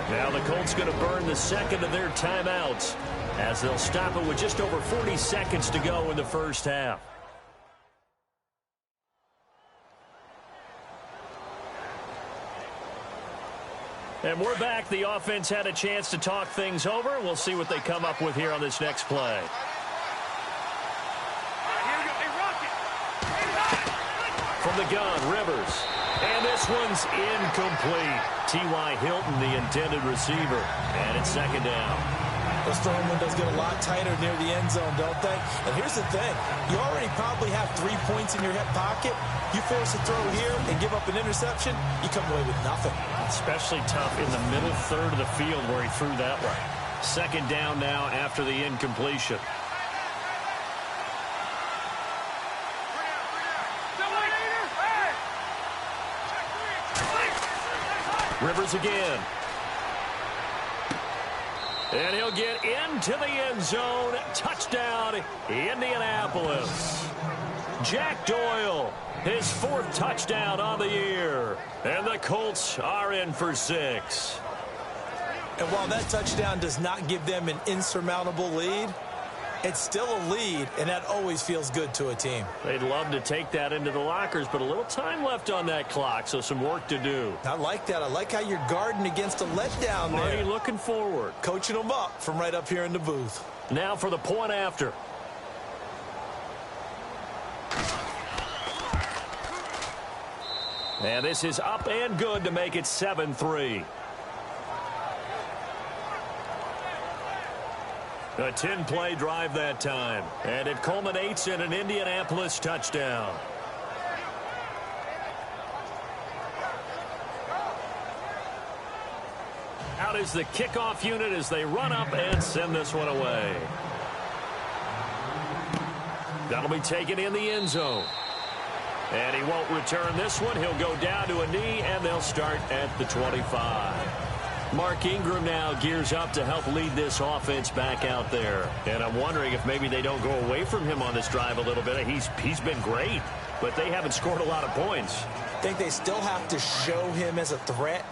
Now the Colts going to burn the second of their timeouts as they'll stop it with just over 40 seconds to go in the first half. And we're back. The offense had a chance to talk things over. We'll see what they come up with here on this next play. From the gun, Rivers. And this one's incomplete. T.Y. Hilton, the intended receiver. And it's second down. Those throwing windows get a lot tighter near the end zone, don't they? And here's the thing. You already probably have 3 points in your hip pocket. You force a throw here and give up an interception, you come away with nothing. Especially tough in the middle third of the field where he threw that one. Second down now after the incompletion. Rivers again. And he'll get into the end zone. Touchdown, Indianapolis. Jack Doyle, his 4th touchdown on the year. And the Colts are in for 6. And while that touchdown does not give them an insurmountable lead, it's still a lead, and that always feels good to a team. They'd love to take that into the lockers, but a little time left on that clock, so some work to do. I like that. I like how you're guarding against a letdown there. Marty looking forward. Coaching them up from right up here in the booth. Now for the point after. And this is up and good to make it 7-3. A 10-play drive that time. And it culminates in an Indianapolis touchdown. Out is the kickoff unit as they run up and send this one away. That'll be taken in the end zone. And he won't return this one. He'll go down to a knee, and they'll start at the 25. Mark Ingram now gears up to help lead this offense back out there. And I'm wondering if maybe they don't go away from him on this drive a little bit. He's been great, but they haven't scored a lot of points. I think they still have to show him as a threat.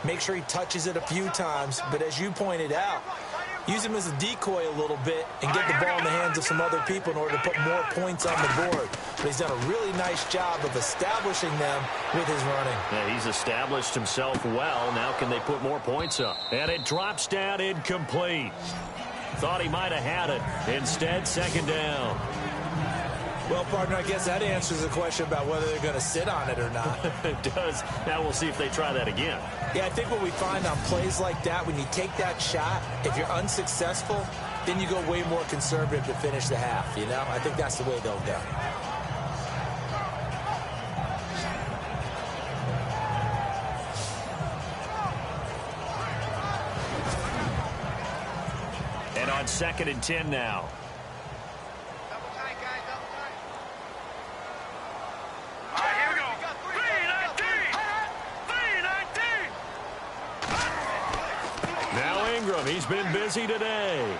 Make sure he touches it a few times. But as you pointed out, use him as a decoy a little bit and get the ball in the hands of some other people in order to put more points on the board. But he's done a really nice job of establishing them with his running. Yeah, he's established himself well. Now can they put more points up? And it drops down incomplete. Thought he might have had it. Instead, second down. Well, partner, I guess that answers the question about whether they're going to sit on it or not. It does. Now we'll see if they try that again. Yeah, I think what we find on plays like that, when you take that shot, if you're unsuccessful, then you go way more conservative to finish the half, you know? I think that's the way they'll go. And on 2nd and 10 now. He's been busy today.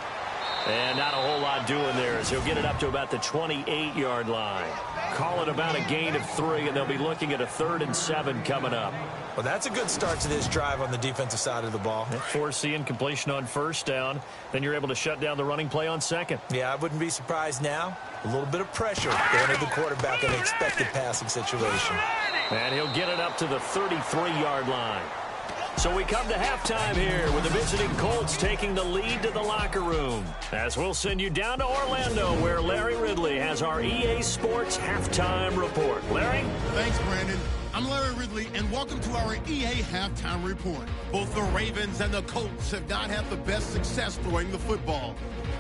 And not a whole lot doing there as he'll get it up to about the 28-yard line. Call it about a gain of 3, and they'll be looking at a 3rd and 7 coming up. Well, that's a good start to this drive on the defensive side of the ball. Forcing completion on 1st down. Then you're able to shut down the running play on 2nd. Yeah, I wouldn't be surprised now. A little bit of pressure going to the quarterback in an expected passing situation. And he'll get it up to the 33-yard line. So we come to halftime here with the visiting Colts taking the lead to the locker room. As we'll send you down to Orlando where Larry Ridley has our EA Sports halftime report. Larry? Thanks, Brandon. I'm Larry Ridley, and welcome to our EA halftime report. Both the Ravens and the Colts have not had the best success throwing the football.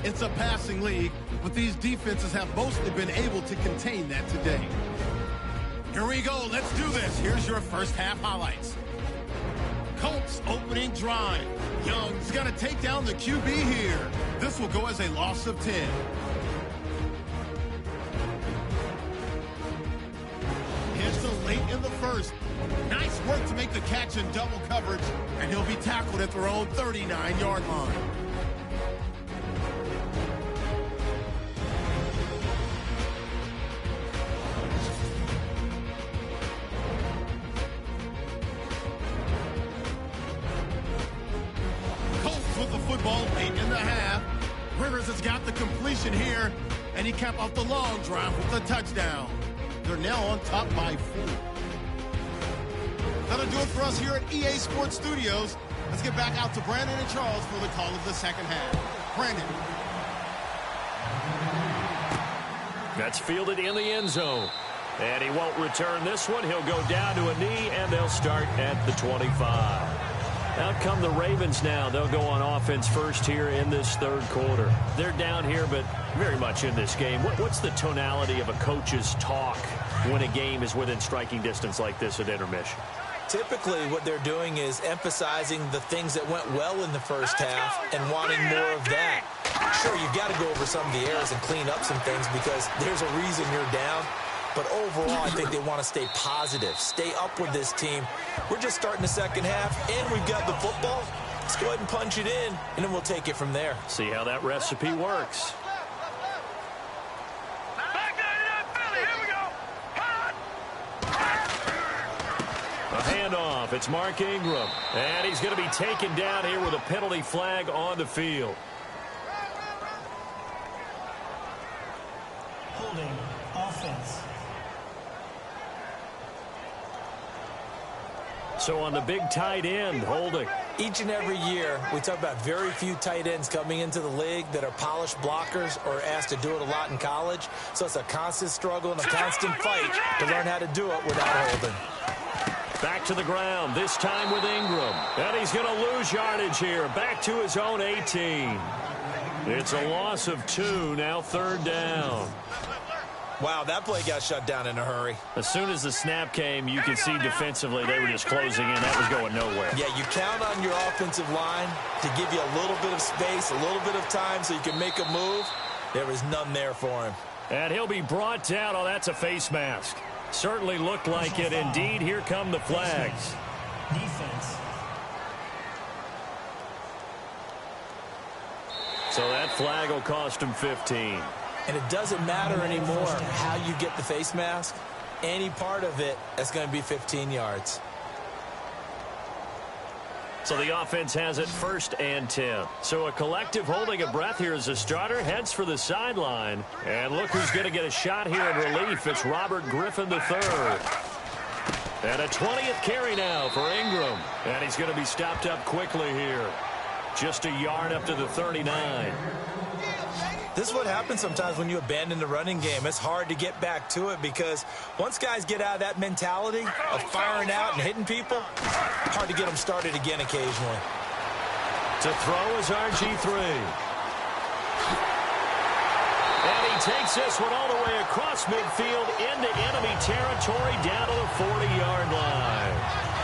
It's a passing league, but these defenses have mostly been able to contain that today. Here we go. Let's do this. Here's your first half highlights. Colts opening drive. Young's got to take down the QB here. This will go as a loss of 10. It's a late in the first. Nice work to make the catch in double coverage, and he'll be tackled at their own 39-yard line. Football late in the half. Rivers has got the completion here, and he capped off the long drive with a touchdown. They're now on top by 4. That'll do it for us here at EA Sports Studios. Let's get back out to Brandon and Charles for the call of the second half. Brandon. That's fielded in the end zone. And he won't return this one. He'll go down to a knee, and they'll start at the 25. Out come the Ravens now. They'll go on offense first here in this 3rd quarter. They're down here, but very much in this game. What's the tonality of a coach's talk when a game is within striking distance like this at intermission? Typically, what they're doing is emphasizing the things that went well in the first half and wanting more of that. Sure, you've got to go over some of the errors and clean up some things because there's a reason you're down. But overall, I think they want to stay positive, stay up with this team. We're just starting the second half, and we've got the football. Let's go ahead and punch it in, and then we'll take it from there. See how that recipe works. A handoff. It's Mark Ingram. And he's going to be taken down here with a penalty flag on the field. Holding offense. So on the big tight end, holding. Each and every year, we talk about very few tight ends coming into the league that are polished blockers or asked to do it a lot in college. So it's a constant struggle and a constant fight to learn how to do it without holding. Back to the ground, this time with Ingram. And he's going to lose yardage here. Back to his own 18. It's a loss of 2, now 3rd down. Wow, that play got shut down in a hurry. As soon as the snap came, you could see defensively they were just closing in. That was going nowhere. Yeah, you count on your offensive line to give you a little bit of space, a little bit of time so you can make a move. There was none there for him. And he'll be brought down. Oh, that's a face mask. Certainly looked like it. Indeed, here come the flags. Defense. So that flag will cost him 15. And it doesn't matter anymore how you get the face mask. Any part of it, that's going to be 15 yards. So the offense has it 1st and 10. So a collective holding a breath here as the starter heads for the sideline. And look who's going to get a shot here in relief. It's Robert Griffin III. And a 20th carry now for Ingram. And he's going to be stopped up quickly here. Just a yard up to the 39. This is what happens sometimes when you abandon the running game. It's hard to get back to it because once guys get out of that mentality of firing out and hitting people, hard to get them started again occasionally. To throw is RG3. And he takes this one all the way across midfield into enemy territory down to the 40-yard line.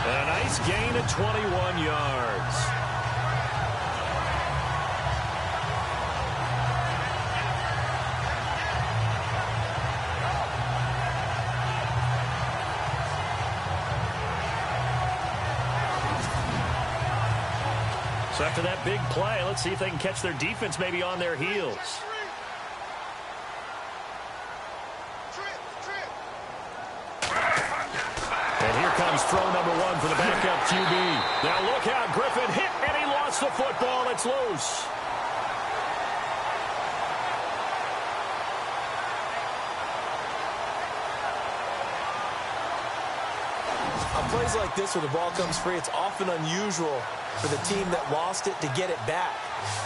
A nice gain of 21 yards. So after that big play, let's see if they can catch their defense maybe on their heels. And here comes throw number 1 for the backup QB. Now look out, Griffin hit, and he lost the football. It's loose. On plays like this where the ball comes free, it's often unusual for the team that lost it to get it back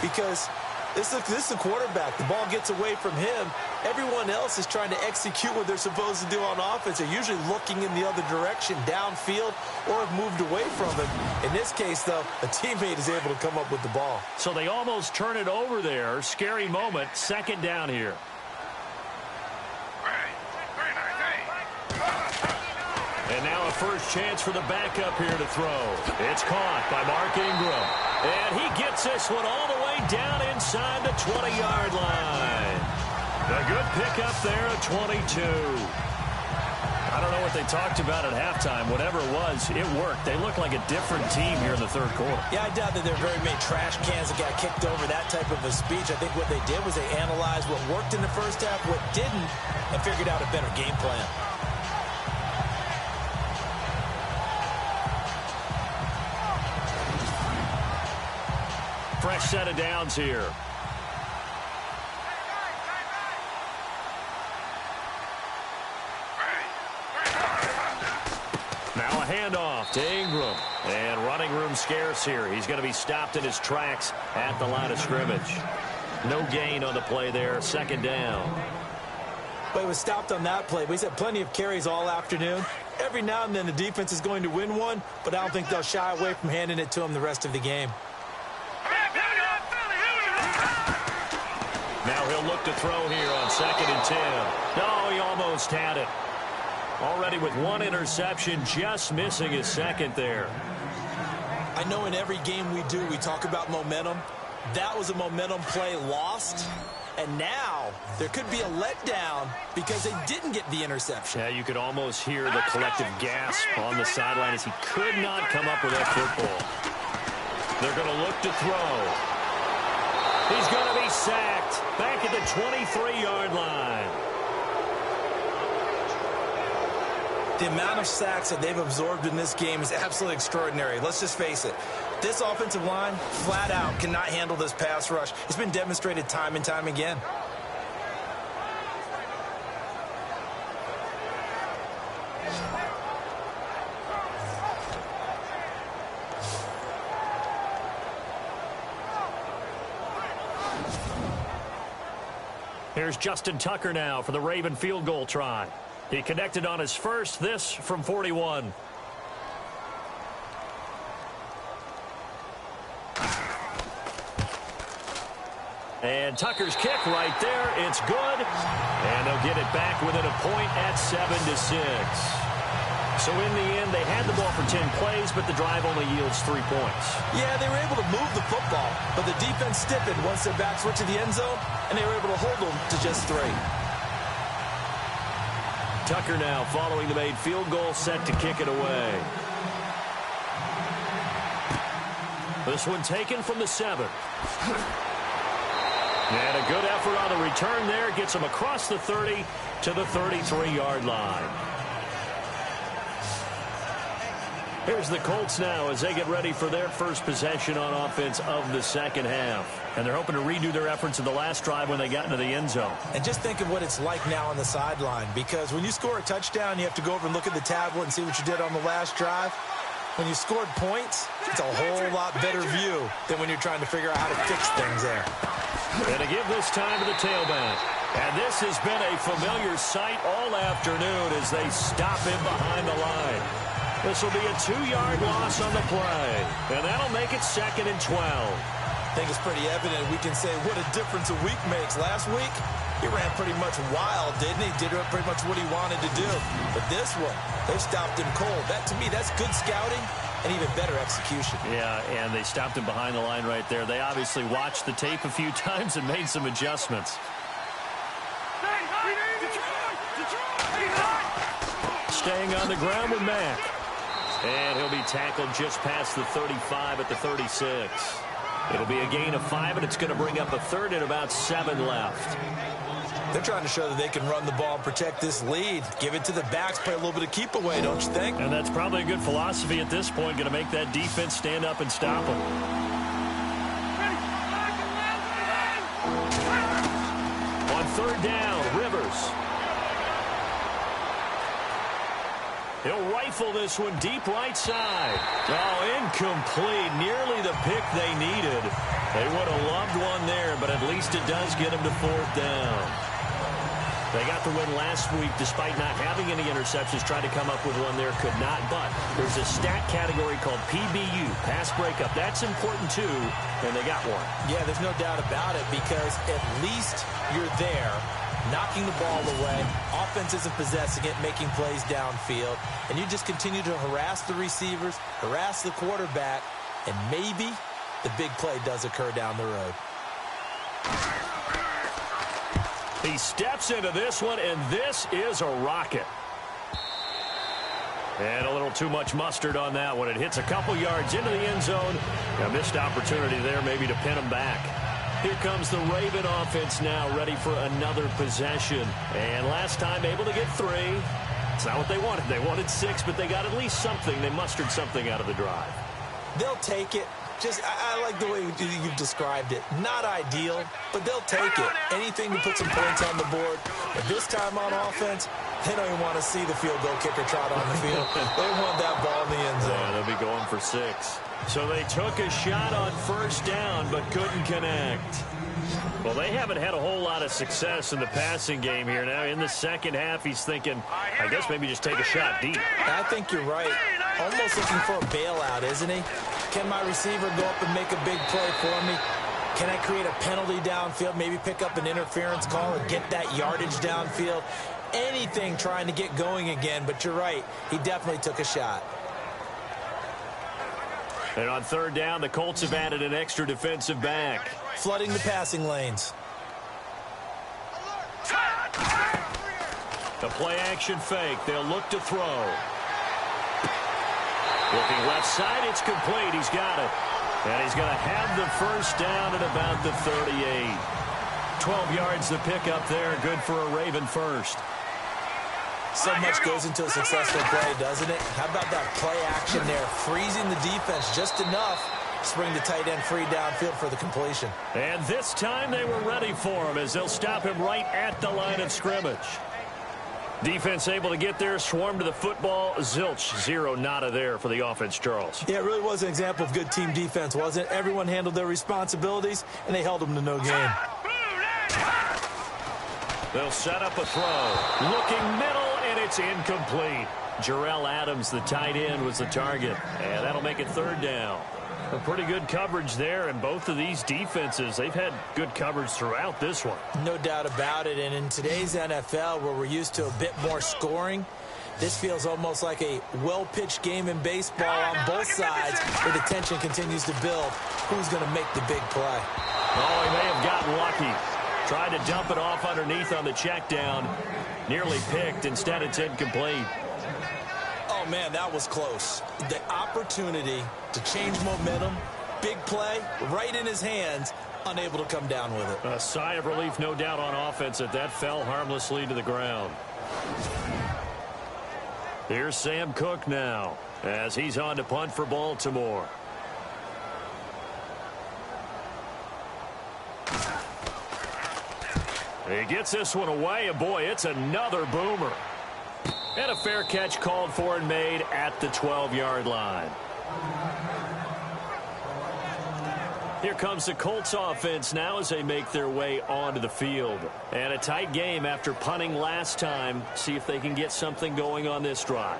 because this is the quarterback. The ball gets away from him. Everyone else is trying to execute what they're supposed to do on offense. They're usually looking in the other direction, downfield, or have moved away from him. In this case, though, a teammate is able to come up with the ball. So they almost turn it over there. Scary moment. 2nd down here. And now a first chance for the backup here to throw. It's caught by Mark Ingram. And he gets this one all the way down inside the 20-yard line. A good pickup there at 22. I don't know what they talked about at halftime. Whatever it was, it worked. They look like a different team here in the 3rd quarter. Yeah, I doubt that there are very many trash cans that got kicked over that type of a speech. I think what they did was they analyzed what worked in the first half, what didn't, and figured out a better game plan. Fresh set of downs here. Now a handoff to Ingram. And running room scarce here. He's going to be stopped in his tracks at the line of scrimmage. No gain on the play there. 2nd down. But he was stopped on that play. But he's had plenty of carries all afternoon. Every now and then the defense is going to win one, but I don't think they'll shy away from handing it to him the rest of the game. Now he'll look to throw here on 2nd and 10. No, he almost had it. Already with 1 interception, just missing his 2nd there. I know in every game we do, we talk about momentum. That was a momentum play lost. And now there could be a letdown because they didn't get the interception. Yeah, you could almost hear the collective gasp on the sideline as he could not come up with that football. They're going to look to throw. He's going to be sacked back at the 23-yard line. The amount of sacks that they've absorbed in this game is absolutely extraordinary. Let's just face it. This offensive line, flat out, cannot handle this pass rush. It's been demonstrated time and time again. Here's Justin Tucker now for the Raven field goal try. He connected on his first, this from 41. And Tucker's kick right there. It's good. And they'll get it back within a point at 7-6. So in the end, they had the ball for 10 plays, but the drive only yields 3 points. Yeah, they were able to move the football, but the defense stiffened once their backs went to the end zone, and they were able to hold them to just 3. Tucker now following the made field goal, set to kick it away. This one taken from the 7. And a good effort on the return there. Gets him across the 30 to the 33-yard line. Here's the Colts now as they get ready for their first possession on offense of the second half. And they're hoping to redo their efforts in the last drive when they got into the end zone. And just think of what it's like now on the sideline, because when you score a touchdown, you have to go over and look at the tablet and see what you did on the last drive. When you scored points, it's a whole lot better view than when you're trying to figure out how to fix things there. And to give this time to the tailback. And this has been a familiar sight all afternoon as they stop him behind the line. This will be a 2-yard loss on the play. And that'll make it 2nd and 12. I think it's pretty evident we can say what a difference a week makes. Last week, he ran pretty much wild, didn't he? Did pretty much what he wanted to do. But this one, they stopped him cold. That, to me, that's good scouting and even better execution. Yeah, and they stopped him behind the line right there. They obviously watched the tape a few times and made some adjustments. Staying on the ground with Mack. And he'll be tackled just past the 35 at the 36. It'll be a gain of 5, and it's going to bring up a 3rd and about 7 left. They're trying to show that they can run the ball and protect this lead. Give it to the backs, play a little bit of keep away, don't you think? And that's probably a good philosophy at this point, going to make that defense stand up and stop them. On 3rd down, Rivers. He'll rifle this one deep right side. Oh, incomplete. Nearly the pick they needed. They would have loved one there, but at least it does get them to 4th down. They got the win last week despite not having any interceptions. Tried to come up with one there, could not. But there's a stat category called PBU, pass breakup. That's important too, and they got one. Yeah, there's no doubt about it, because at least you're there, knocking the ball away. Offense isn't possessing it, making plays downfield. And you just continue to harass the receivers, harass the quarterback, and maybe the big play does occur down the road. He steps into this one, and this is a rocket. And a little too much mustard on that one. It hits a couple yards into the end zone. A missed opportunity there maybe to pin him back. Here comes the Raven offense now, ready for another possession. And last time able to get 3. It's not what they wanted. They wanted 6, but they got at least something. They mustered something out of the drive. They'll take it. Just, I like the way you've described it. Not ideal, but they'll take it. Anything to put some points on the board. But this time on offense, they don't even want to see the field goal kicker trot on the field. They want that ball in the end zone. Yeah, they'll be going for 6. So they took a shot on 1st down, but couldn't connect. Well, they haven't had a whole lot of success in the passing game here. Now, in the second half, he's thinking, I guess maybe just take a shot deep. I think you're right. Almost looking for a bailout, isn't he? Can my receiver go up and make a big play for me? Can I create a penalty downfield, maybe pick up an interference call and get that yardage downfield? Anything trying to get going again, but you're right. He definitely took a shot. And on 3rd down, the Colts have added an extra defensive back. Flooding the passing lanes. The play-action fake. They'll look to throw. Looking left side, it's complete. He's got it. And he's going to have the 1st down at about the 38. 12 yards the pickup there. Good for a Raven first. So much goes into a successful play, doesn't it? How about that play action there? Freezing the defense just enough to bring the tight end free downfield for the completion. And this time they were ready for him as they'll stop him right at the line of scrimmage. Defense able to get there, swarm to the football. Zilch, 0 nada there for the offense, Charles. Yeah, it really was an example of good team defense, wasn't it? Everyone handled their responsibilities, and they held them to no gain. They'll set up a throw. Looking middle, and it's incomplete. Jarrell Adams, the tight end, was the target. And that'll make it third down. A pretty good coverage there, and both of these defenses, they've had good coverage throughout this one. No doubt about it, and in today's NFL, where we're used to a bit more scoring, this feels almost like a well-pitched game in baseball on both sides, where the tension continues to build. Who's going to make the big play? Oh, he may have gotten lucky. Tried to dump it off underneath on the check down. Nearly picked. Instead, it's incomplete. Oh, man, that was close. The opportunity to change momentum, big play, right in his hands, unable to come down with it. A sigh of relief, no doubt, on offense that fell harmlessly to the ground. Here's Sam Cook now as he's on to punt for Baltimore. He gets this one away, and boy, it's another boomer. And a fair catch called for and made at the 12-yard line. Here comes the Colts offense now as they make their way onto the field. And a tight game after punting last time. See if they can get something going on this drive.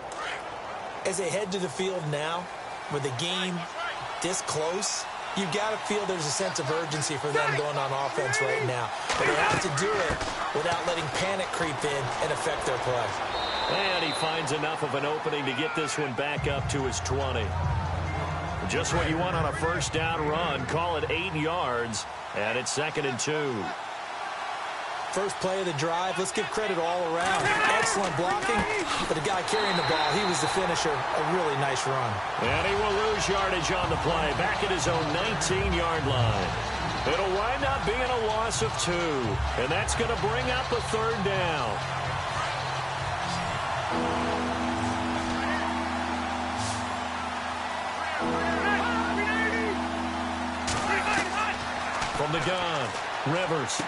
As they head to the field now, with the game this close, you've got to feel there's a sense of urgency for them going on offense right now. But they have to do it without letting panic creep in and affect their play. And he finds enough of an opening to get this one back up to his 20. Just what you want on a first down run. Call it 8 yards, and it's 2nd and 2. First play of the drive, let's give credit all around. Excellent blocking, but the guy carrying the ball, he was the finisher. A really nice run. And he will lose yardage on the play, back at his own 19-yard line. It'll wind up being a loss of 2, and that's going to bring up a third down. From the gun, Rivers.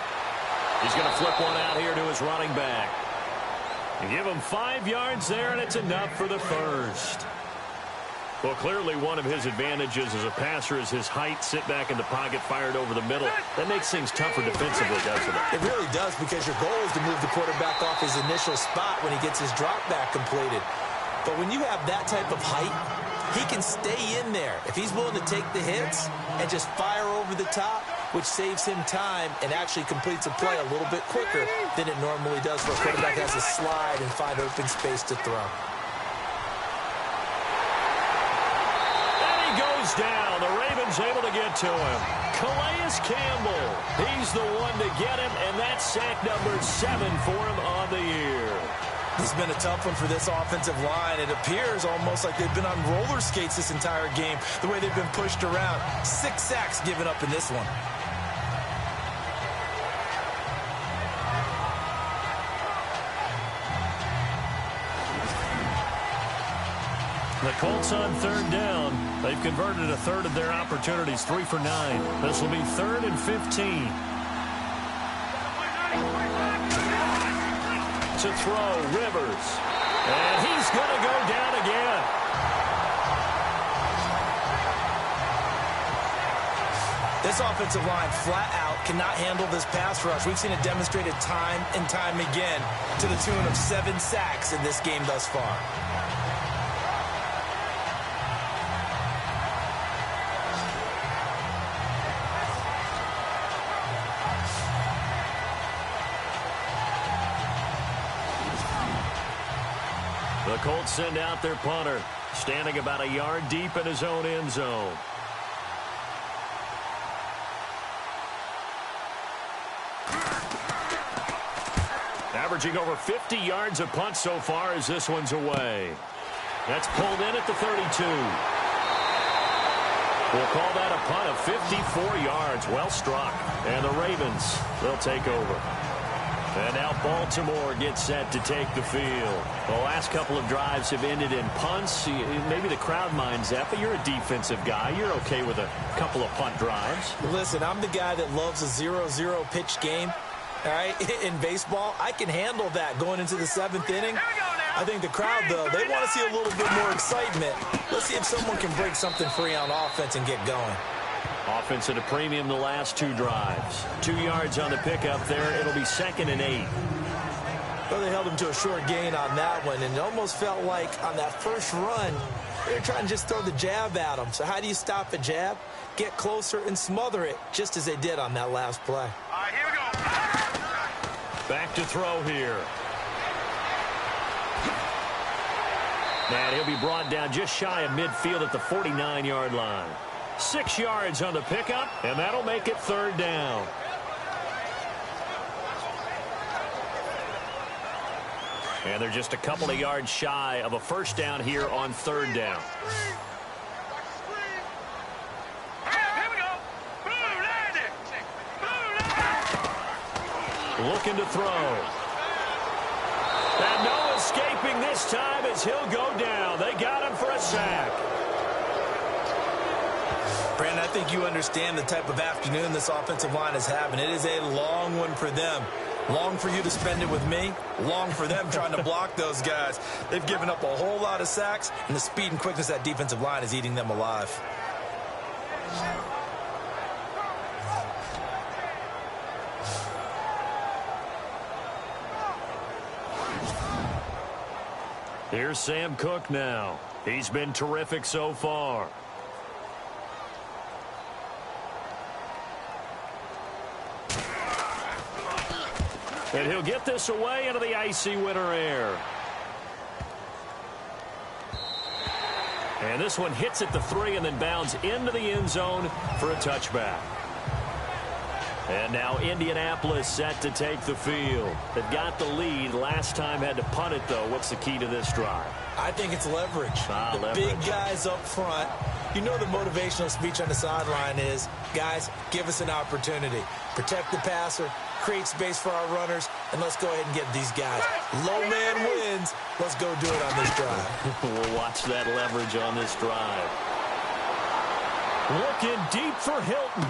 He's going to flip one out here to his running back. And give him 5 yards there, and it's enough for the first. Well, clearly one of his advantages as a passer is his height, sit back in the pocket, fired over the middle. That makes things tougher defensively, doesn't it? It really does, because your goal is to move the quarterback off his initial spot when he gets his drop back completed. But when you have that type of height, he can stay in there if he's willing to take the hits and just fire over the top, which saves him time and actually completes a play a little bit quicker than it normally does where a quarterback has to slide and find open space to throw. Goes down. The Ravens able to get to him. Calais Campbell. He's the one to get him, and that's sack number 7 for him on the year. It's been a tough one for this offensive line. It appears almost like they've been on roller skates this entire game, the way they've been pushed around. 6 sacks given up in this one. The Colts on third down. They've converted a third of their opportunities, 3 for 9. This will be 3rd and 15. To throw, Rivers. And he's going to go down again. This offensive line flat out cannot handle this pass rush. We've seen it demonstrated time and time again to the tune of 7 sacks in this game thus far. The Colts send out their punter, standing about a yard deep in his own end zone. Averaging over 50 yards a punt so far as this one's away. That's pulled in at the 32. We'll call that a punt of 54 yards. Well struck. And the Ravens, they'll take over. And now Baltimore gets set to take the field. The last couple of drives have ended in punts. Maybe the crowd minds that, but you're a defensive guy. You're okay with a couple of punt drives. Listen, I'm the guy that loves a 0-0 pitch game. All right, in baseball, I can handle that going into the 7th inning. I think the crowd, though, they want to see a little bit more excitement. Let's see if someone can break something free on offense and get going. Offense at a premium the last 2 drives. 2 yards on the pickup there. It'll be 2nd and 8. Well, they held him to a short gain on that one, and it almost felt like on that first run, they were trying to just throw the jab at him. So how do you stop a jab? Get closer and smother it, just as they did on that last play. All right, here we go. Back to throw here. And he'll be brought down just shy of midfield at the 49-yard line. 6 yards on the pickup, and that'll make it 3rd down. And they're just a couple of yards shy of a first down here on 3rd down. Looking to throw. And no escaping this time as he'll go down. They got him for a sack. Brandon, I think you understand the type of afternoon this offensive line is having. It is a long one for them. Long for you to spend it with me. Long for them trying to block those guys. They've given up a whole lot of sacks, and the speed and quickness of that defensive line is eating them alive. Here's Sam Cook now. He's been terrific so far. And he'll get this away into the icy winter air. And this one hits at the 3 and then bounds into the end zone for a touchback. And now Indianapolis set to take the field. They've got the lead. Last time had to punt it, though. What's the key to this drive? I think it's leverage. The big guys up front. You know the motivational speech on the sideline is, guys, give us an opportunity. Protect the passer, create space for our runners, and let's go ahead and get these guys. Low man wins. Let's go do it on this drive. We'll watch that leverage on this drive. Looking deep for Hilton.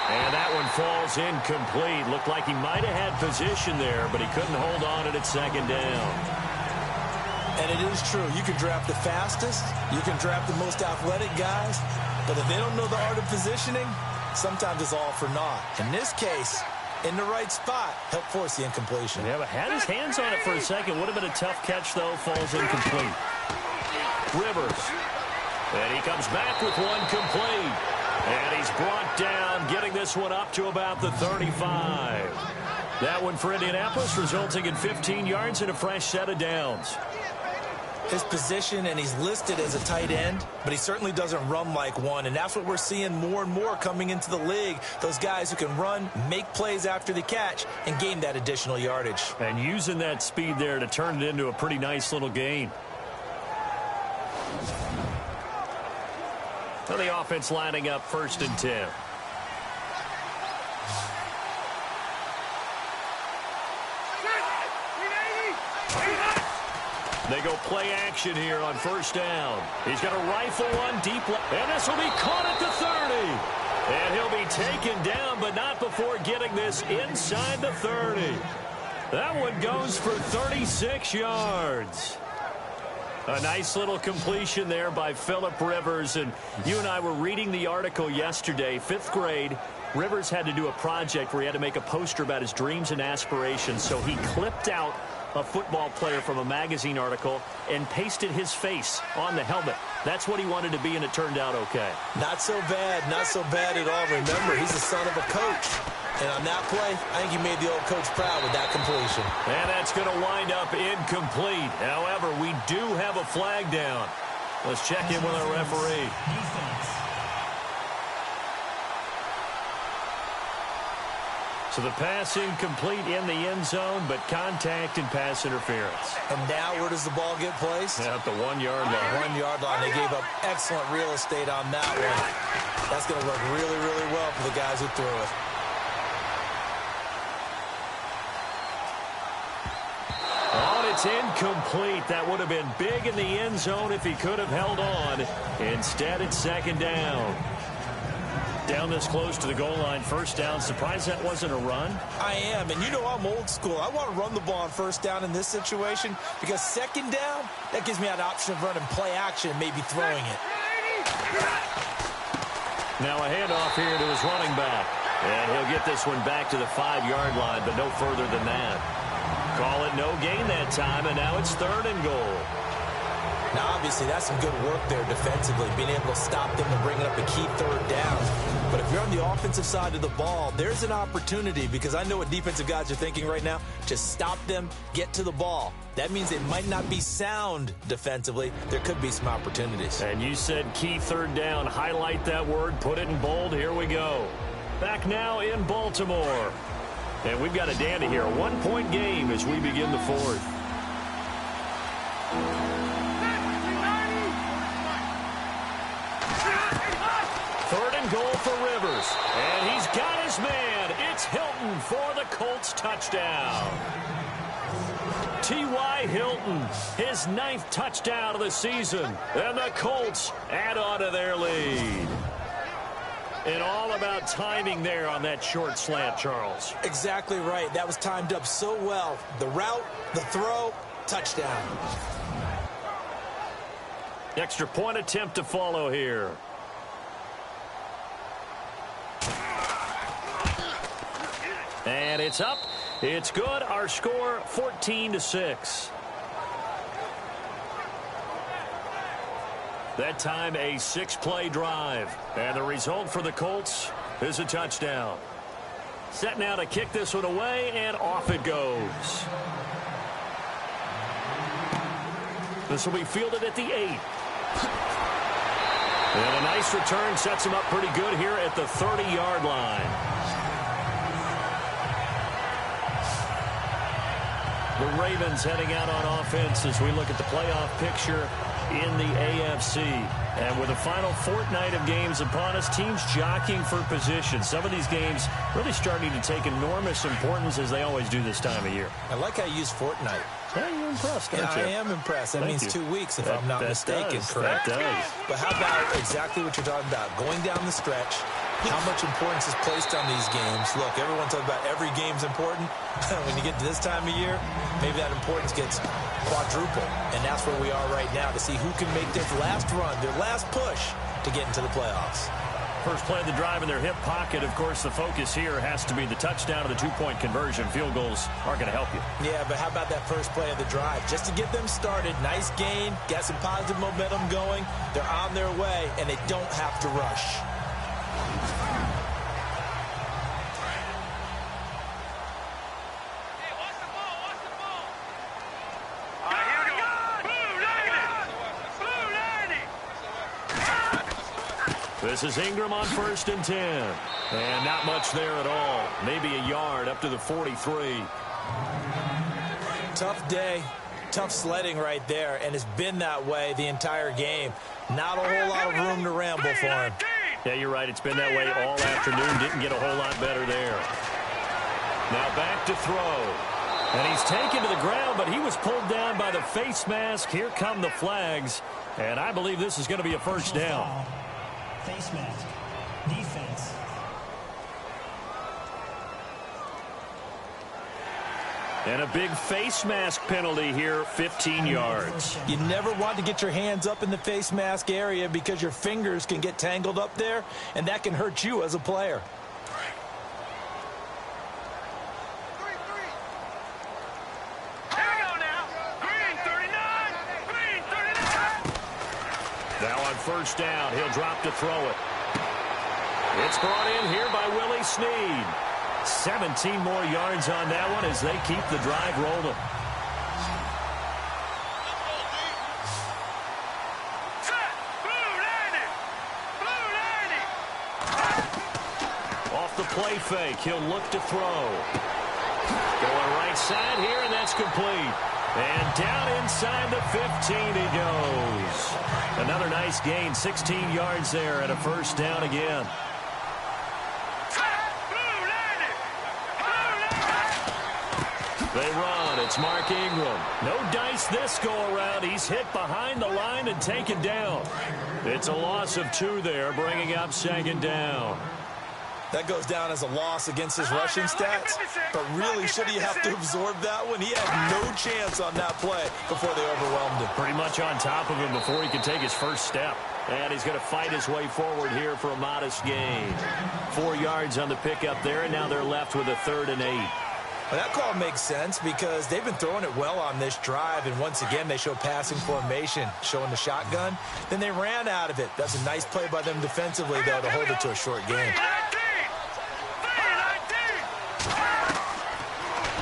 And that one falls incomplete. Looked like he might have had position there, but he couldn't hold on it at 2nd down. And it is true. You can draft the fastest. You can draft the most athletic guys. But if they don't know the art of positioning, sometimes it's all for naught. In this case, in the right spot, help force the incompletion. Yeah, but had his hands on it for a second. Would have been a tough catch, though. Falls incomplete. Rivers. And he comes back with one complete. And he's brought down, getting this one up to about the 35. That one for Indianapolis, resulting in 15 yards and a fresh set of downs. His position, and he's listed as a tight end, but he certainly doesn't run like one, and that's what we're seeing more and more coming into the league. Those guys who can run, make plays after the catch, and gain that additional yardage. And using that speed there to turn it into a pretty nice little gain. Well, the offense lining up 1st and 10. They go play action here on 1st down. He's going to rifle one deep. And this will be caught at the 30. And he'll be taken down, but not before getting this inside the 30. That one goes for 36 yards. A nice little completion there by Phillip Rivers. And you and I were reading the article yesterday, 5th grade. Rivers had to do a project where he had to make a poster about his dreams and aspirations. So he clipped out a football player from a magazine article and pasted his face on the helmet. That's what he wanted to be, and it turned out okay. Not so bad at all. Remember, he's the son of a coach. And on that play, I think he made the old coach proud with that completion. And that's going to wind up incomplete. However, we do have a flag down. Let's check in with our referee. So the pass incomplete in the end zone, but contact and pass interference. And now where does the ball get placed? At the 1-yard line. 1-yard line. They gave up excellent real estate on that one. That's going to work really, really well for the guys who threw it. It's incomplete. That would have been big in the end zone if he could have held on. Instead, it's 2nd down. Down this close to the goal line, 1st down. Surprised that wasn't a run? I am, and you know I'm old school. I want to run the ball on 1st down in this situation because 2nd down, that gives me an option of running play action and maybe throwing it. Now a handoff here to his running back. And he'll get this one back to the 5-yard line, but no further than that. Call it no gain that time, and now it's 3rd and goal. Now, obviously, that's some good work there defensively, being able to stop them and bringing up a key 3rd down. But if you're on the offensive side of the ball, there's an opportunity, because I know what defensive guys are thinking right now. Just stop them, get to the ball. That means they might not be sound defensively. There could be some opportunities. And you said key 3rd down. Highlight that word, put it in bold. Here we go. Back now in Baltimore. And we've got a dandy here. A 1-point game as we begin the 4th. Third and goal for Rivers. And he's got his man. It's Hilton for the Colts touchdown. T.Y. Hilton, his 9th touchdown of the season. And the Colts add on to their lead. And all about timing there on that short slant, Charles. Exactly right. That was timed up so well. The route, the throw, touchdown. Extra point attempt to follow here. And it's up. It's good. Our score 14-6. That time a 6-play drive. And the result for the Colts is a touchdown. Set now to kick this one away, and off it goes. This will be fielded at the 8. And a nice return sets him up pretty good here at the 30-yard line. The Ravens heading out on offense as we look at the playoff picture in the AFC. And with the final fortnight of games upon us, teams jockeying for position. Some of these games really starting to take enormous importance, as they always do this time of year. I like how you use fortnight. Yeah, you're impressed, aren't you? I am impressed. That means 2 weeks, if I'm not mistaken, does. correct? That does. But how about exactly what you're talking about? Going down the stretch, how much importance is placed on these games. Look, everyone talks about every game's important. When you get to this time of year, maybe that importance gets quadrupled. And that's where we are right now, to see who can make their last run, their last push to get into the playoffs. First play of the drive in their hip pocket. Of course, the focus here has to be the touchdown or the 2-point conversion. Field goals aren't going to help you. Yeah, but how about that first play of the drive? Just to get them started, nice gain, got some positive momentum going. They're on their way, and they don't have to rush. This is Ingram on 1st and 10. And not much there at all. Maybe a yard up to the 43. Tough day, tough sledding right there, and it's been that way the entire game. Not a whole lot of room to ramble for him. Yeah, you're right. It's been that way all afternoon. Didn't get a whole lot better there. Now back to throw. And he's taken to the ground, but he was pulled down by the face mask. Here come the flags. And I believe this is going to be a first down. Face mask. Defense. And a big face mask penalty here, 15 yards. You never want to get your hands up in the face mask area because your fingers can get tangled up there, and that can hurt you as a player. Now on first down, he'll drop to throw it. It's brought in here by Willie Snead. 17 more yards on that one as they keep the drive rolling. Off the play fake, he'll look to throw. Going right side here, and that's complete. And down inside the 15 he goes. Another nice gain, 16 yards there, and a first down again. They run. It's Mark Ingram. No dice this go-around. He's hit behind the line and taken down. It's a loss of 2 there, bringing up 2nd down. That goes down as a loss against his rushing stats, but really, should he have to absorb that one? He had no chance on that play before they overwhelmed him. Pretty much on top of him before he could take his first step. And he's going to fight his way forward here for a modest gain. 4 yards on the pickup there, and now they're left with a 3rd and 8. Well, that call makes sense because they've been throwing it well on this drive, and once again, they show passing formation, showing the shotgun. Then they ran out of it. That's a nice play by them defensively, though, to hold it to a short gain.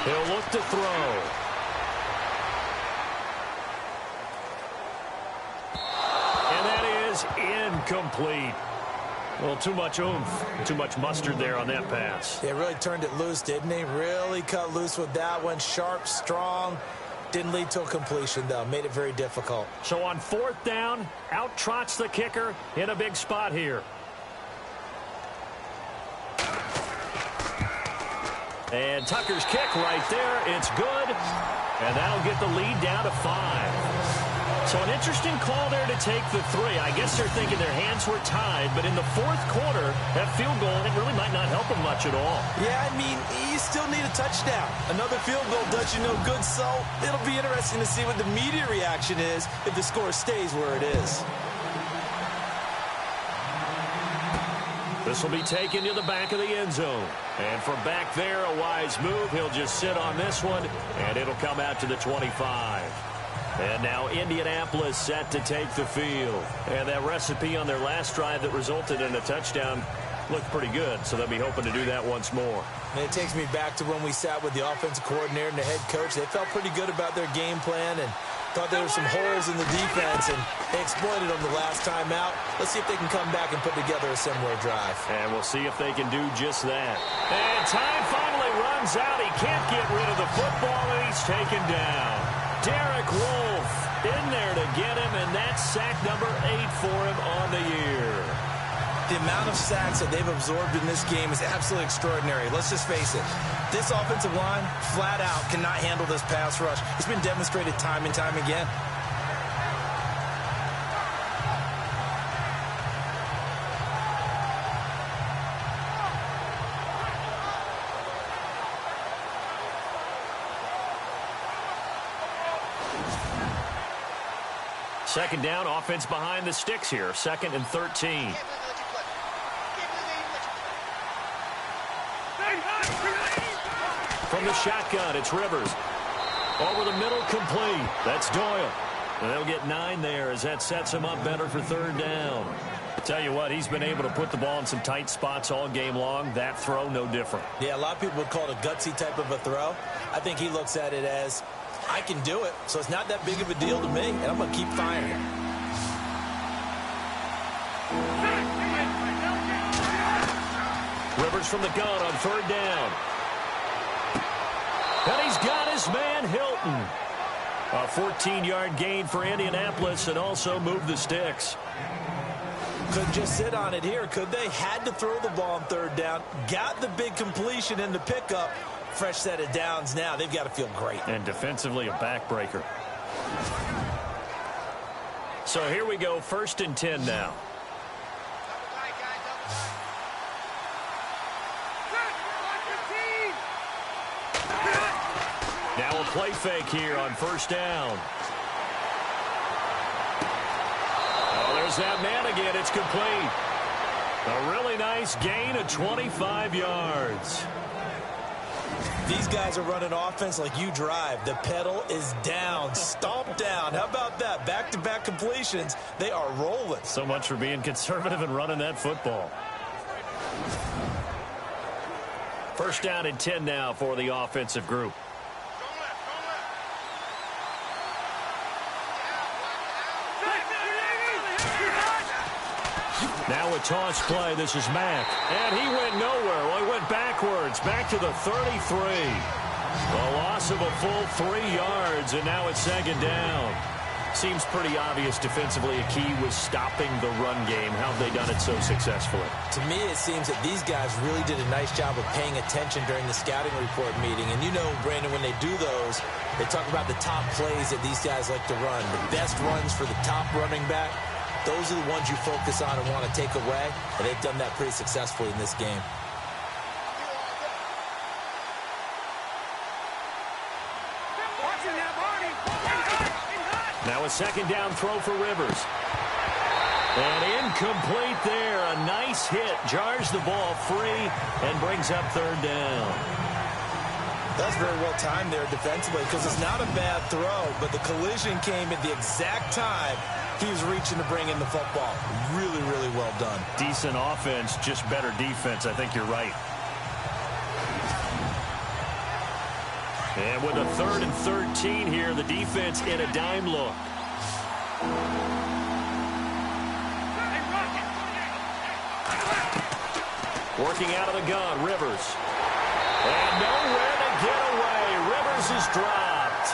He'll look to throw. Incomplete. Well, too much oomph, too much mustard there on that pass. They really turned it loose, didn't he? Really cut loose with that one. Sharp, strong. Didn't lead to a completion, though. Made it very difficult. So on 4th down, out trots the kicker in a big spot here. And Tucker's kick right there. It's good. And that'll get the lead down to 5. So an interesting call there to take the 3. I guess they're thinking their hands were tied, but in the 4th quarter, that field goal, it really might not help them much at all. Yeah, I mean, you still need a touchdown. Another field goal does you no good, so it'll be interesting to see what the media reaction is if the score stays where it is. This will be taken to the back of the end zone. And from back there, a wise move. He'll just sit on this one, and it'll come out to the 25. And now Indianapolis set to take the field. And that recipe on their last drive that resulted in a touchdown looked pretty good, so they'll be hoping to do that once more. And it takes me back to when we sat with the offensive coordinator and the head coach. They felt pretty good about their game plan and thought there were some holes in the defense, and they exploited them the last time out. Let's see if they can come back and put together a similar drive. And we'll see if they can do just that. And time finally runs out. He can't get rid of the football, and he's taken down. Derek Wolfe in there to get him, and that's sack number 8 for him on the year. The amount of sacks that they've absorbed in this game is absolutely extraordinary. Let's just face it. This offensive line, flat out, cannot handle this pass rush. It's been demonstrated time and time again. Second down, offense behind the sticks here. 2nd and 13. From the shotgun, it's Rivers. Over the middle, complete. That's Doyle. And they'll get 9 there as that sets him up better for 3rd down. Tell you what, he's been able to put the ball in some tight spots all game long. That throw, no different. Yeah, a lot of people would call it a gutsy type of a throw. I think he looks at it as, I can do it, so it's not that big of a deal to me, and I'm going to keep firing. Rivers from the gun on 3rd down. And he's got his man, Hilton. A 14-yard gain for Indianapolis and also move the sticks. Couldn't just sit on it here, could they? Had to throw the ball on 3rd down. Got the big completion in the pickup. Fresh set of downs now. They've got to feel great. And defensively, a backbreaker. So here we go, 1st and 10 now. Now a play fake here on 1st down. Oh, there's that man again. It's complete. A really nice gain of 25 yards. These guys are running offense like you drive. The pedal is down, stomp down. How about that? Back-to-back completions. They are rolling. So much for being conservative and running that football. 1st down and 10 now for the offensive group. Now a toss play. This is Mack. And he went nowhere. Well, he went backwards. Back to the 33. A loss of a full 3 yards, and now it's 2nd down. Seems pretty obvious defensively a key was stopping the run game. How have they done it so successfully? To me, it seems that these guys really did a nice job of paying attention during the scouting report meeting. And you know, Brandon, when they do those, they talk about the top plays that these guys like to run. The best runs for the top running back. Those are the ones you focus on and want to take away, and they've done that pretty successfully in this game. Now a 2nd down throw for Rivers. And incomplete there. A nice hit. Jars the ball free and brings up third down. That's very well timed there defensively because it's not a bad throw, but the collision came at the exact time he was reaching to bring in the football. Really, really well done. Decent offense, just better defense. I think you're right. And with a 3rd and 13 here, the defense in a dime look. Working out of the gun, Rivers. And nowhere to get away. Rivers is dropped.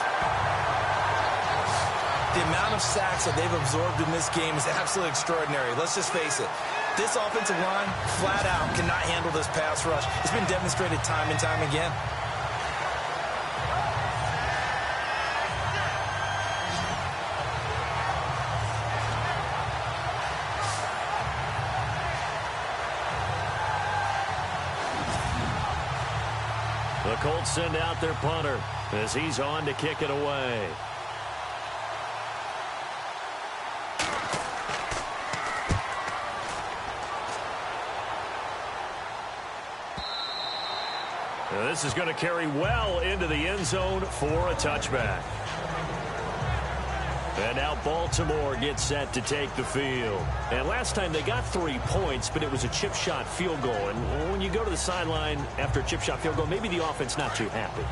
The amount of sacks that they've absorbed in this game is absolutely extraordinary. Let's just face it. This offensive line, flat out, cannot handle this pass rush. It's been demonstrated time and time again. The Colts send out their punter as he's on to kick it away. Now this is going to carry well into the end zone for a touchback. And now Baltimore gets set to take the field. And last time they got 3 points, but it was a chip shot field goal. And when you go to the sideline after a chip shot field goal, maybe the offense not too happy.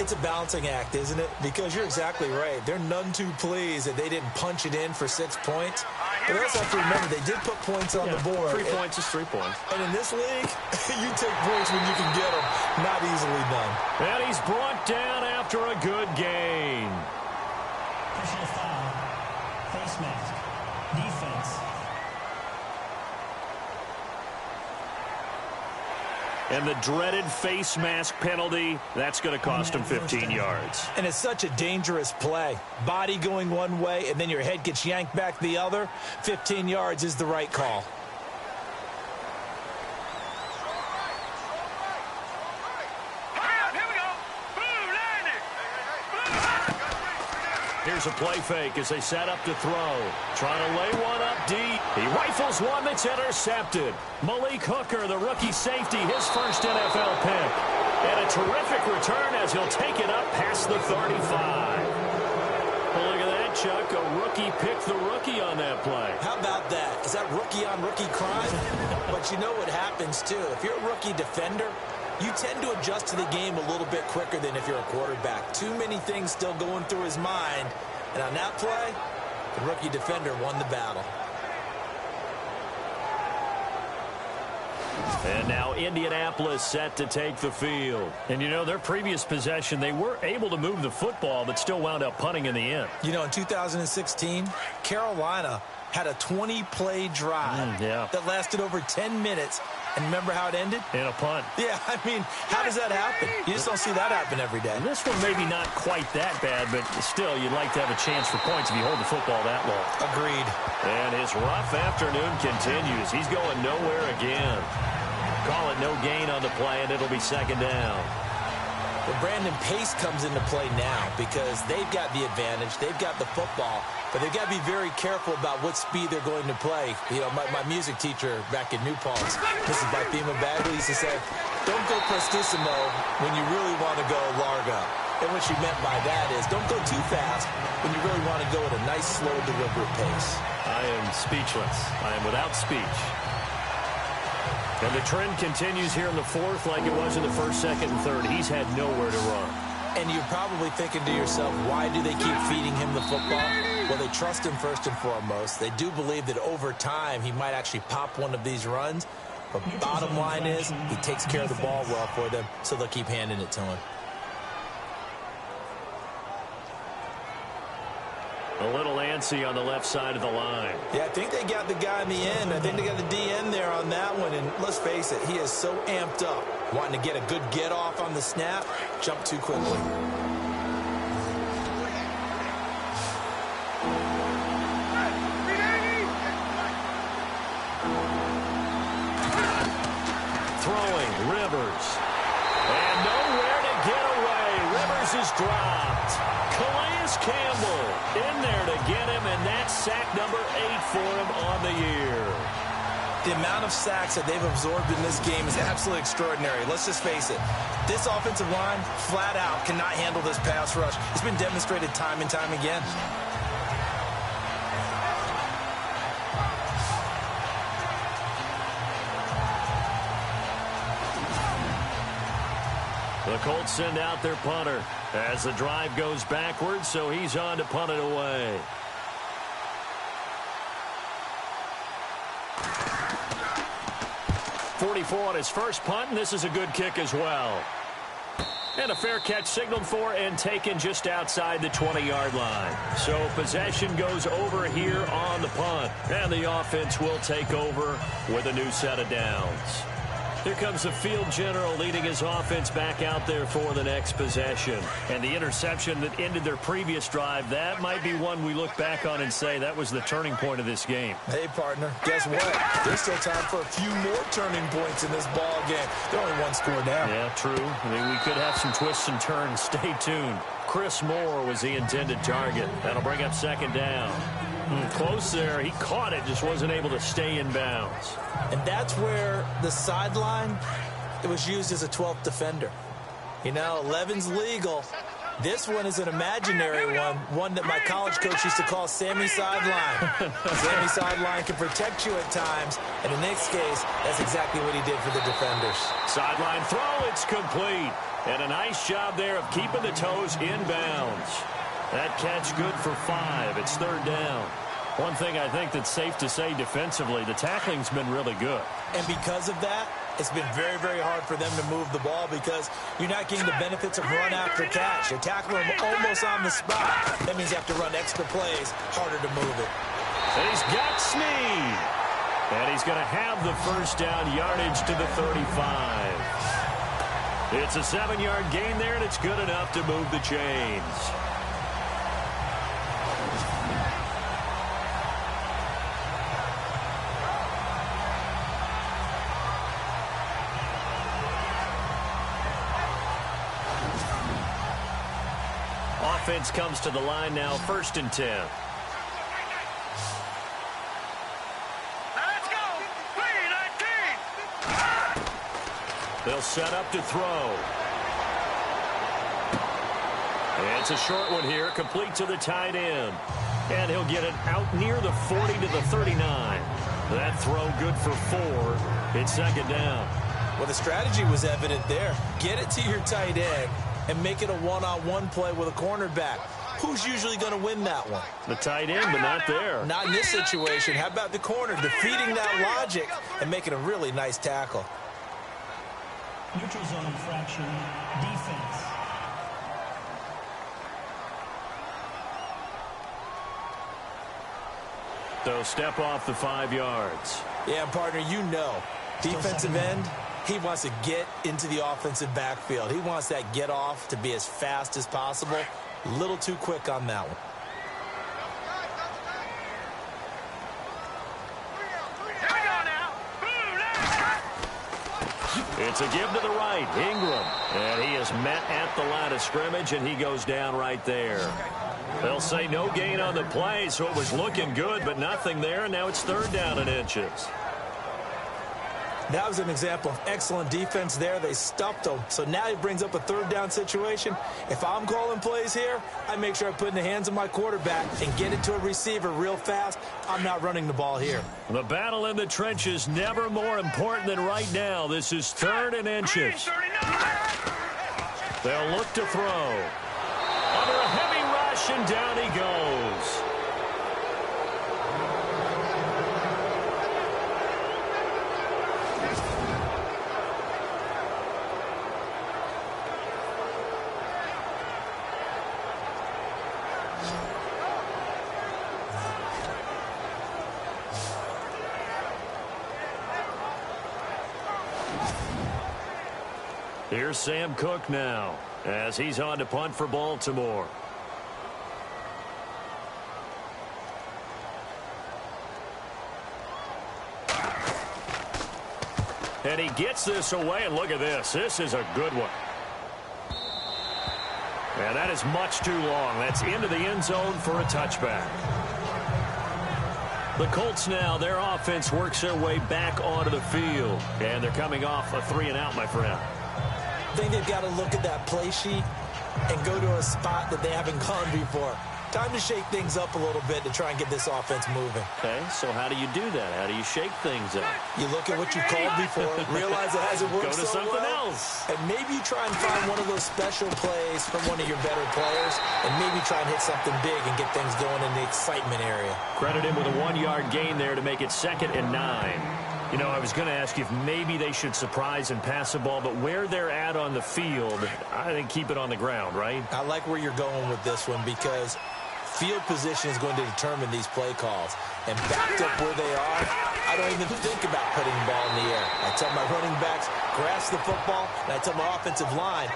It's a balancing act, isn't it? Because you're exactly right. They're none too pleased that they didn't punch it in for 6 points. But also have to remember, they did put points on the board. 3 points is 3 points. And in this league, you take points when you can get them. Not easily done. And he's brought down after a good gain. Personal foul. Face mask. Defense. And the dreaded face mask penalty, that's going to cost him 15 yards. And it's such a dangerous play. Body going one way, and then your head gets yanked back the other. 15 yards is the right call. Here's a play fake as they set up to throw. Trying to lay one up deep. He rifles one that's intercepted. Malik Hooker, the rookie safety, his first NFL pick. And a terrific return as he'll take it up past the 35. Well, look at that, Chuck. A rookie picked the rookie on that play. How about that? Is that rookie-on-rookie crime? But you know what happens, too. If you're a rookie defender, you tend to adjust to the game a little bit quicker than if you're a quarterback. Too many things still going through his mind. And on that play, the rookie defender won the battle. And now Indianapolis set to take the field. And, you know, their previous possession, they were able to move the football, but still wound up punting in the end. You know, in 2016, Carolina had a 20-play drive that lasted over 10 minutes. And remember how it ended? In a punt. Yeah, I mean, how does that happen? You just don't see that happen every day. And this one maybe not quite that bad, but still you'd like to have a chance for points if you hold the football that long. Agreed. And his rough afternoon continues. He's going nowhere again. Call it no gain on the play, and it'll be second down. Well, Brandon, pace comes into play now because they've got the advantage. They've got the football, but they've got to be very careful about what speed they're going to play. You know, my music teacher back in New Paltz, Mrs. Bifema Bagley, used to say, don't go prestissimo when you really want to go largo. And what she meant by that is don't go too fast when you really want to go at a nice, slow, deliberate pace. I am speechless. I am without speech. And the trend continues here in the fourth like it was in the first, second, and third. He's had nowhere to run. And you're probably thinking to yourself, why do they keep feeding him the football? Well, they trust him first and foremost. They do believe that over time he might actually pop one of these runs. But bottom line is he takes care of the ball well for them, so they'll keep handing it to him. A little antsy on the left side of the line. Yeah, I think they got the guy in the end. I think they got the DN there on that one. And let's face it, he is so amped up, wanting to get a good get off on the snap, jump too quickly. Throwing, Rivers. And nowhere to get away. Rivers is dropped. Calais Campbell in there to get him, and that's sack number 8 for him on the year. The amount of sacks that they've absorbed in this game is absolutely extraordinary. Let's just face it. This offensive line, flat out, cannot handle this pass rush. It's been demonstrated time and time again. The Colts send out their punter as the drive goes backwards, so he's on to punt it away. .44 on his first punt, and this is a good kick as well. And a fair catch signaled for and taken just outside the 20-yard line. So possession goes over here on the punt, and the offense will take over with a new set of downs. Here comes the field general leading his offense back out there for the next possession. And the interception that ended their previous drive, that might be one we look back on and say that was the turning point of this game. Hey, partner, guess what? There's still time for a few more turning points in this ball game. They're only one score down. Yeah, true. I mean, we could have some twists and turns. Stay tuned. Chris Moore was the intended target. That'll bring up second down. Close there. He caught it, just wasn't able to stay in bounds. And that's where the sideline, it was used as a 12th defender. You know, 11's legal. This one is an imaginary one that my college coach used to call Sammy Sideline. Sammy Sideline can protect you at times, and in this case, that's exactly what he did for the defenders. Sideline throw, it's complete. And a nice job there of keeping the toes in bounds. That catch good for 5. It's third down. One thing I think that's safe to say defensively, the tackling's been really good. And because of that, it's been very, very hard for them to move the ball because you're not getting the benefits of run after catch. You're tackling them almost on the spot. That means you have to run extra plays, harder to move it. And he's got Snead. And he's going to have the first down, yardage to the 35. It's a 7-yard gain there, and it's good enough to move the chains. Offense comes to the line now, 1st and 10. Let's go! 3-19! They'll set up to throw. It's a short one here, complete to the tight end. And he'll get it out near the 40 to the 39. That throw good for 4. It's second down. Well, the strategy was evident there. Get it to your tight end and make it a one-on-one play with a cornerback. Who's usually going to win that one? The tight end, but not there. Not in this situation. How about the corner defeating that logic and making a really nice tackle? Neutral zone infraction, defense. They'll step off the 5 yards. Yeah, partner, you know, defensive end, he wants to get into the offensive backfield. He wants that get off to be as fast as possible. A little too quick on that one. It's a give to the right, Ingram. And he is met at the line of scrimmage, and he goes down right there. They'll say no gain on the play, so it was looking good, but nothing there, and now it's third down and inches. That was an example of excellent defense there. They stuffed him. So now he brings up a third down situation. If I'm calling plays here, I make sure I put it in the hands of my quarterback and get it to a receiver real fast. I'm not running the ball here. The battle in the trenches never more important than right now. This is third and inches. They'll look to throw. Under a heavy rush, and down he goes. Here's Sam Cook now as he's on to punt for Baltimore. And he gets this away, and look at this. This is a good one. And That is much too long. That's into the end zone for a touchback. The Colts now, their offense works their way back onto the field. And they're coming off a 3-and-out, my friend. I think they've got to look at that play sheet and go to a spot that they haven't gone before. Time to shake things up a little bit to try and get this offense moving. Okay, so how do you do that? How do you shake things up? You look at what you called before, realize it hasn't worked Go to so something well, else. and maybe you try and find one of those special plays from one of your better players, and maybe try and hit something big and get things going in the excitement area. Credit him with a 1-yard gain there to make it 2nd and 9. You know, I was going to ask you if maybe they should surprise and pass the ball, but where they're at on the field, I think keep it on the ground, right? I like where you're going with this one because field position is going to determine these play calls. And backed up where they are, I don't even think about putting the ball in the air. I tell my running backs, grasp the football, and I tell my offensive line,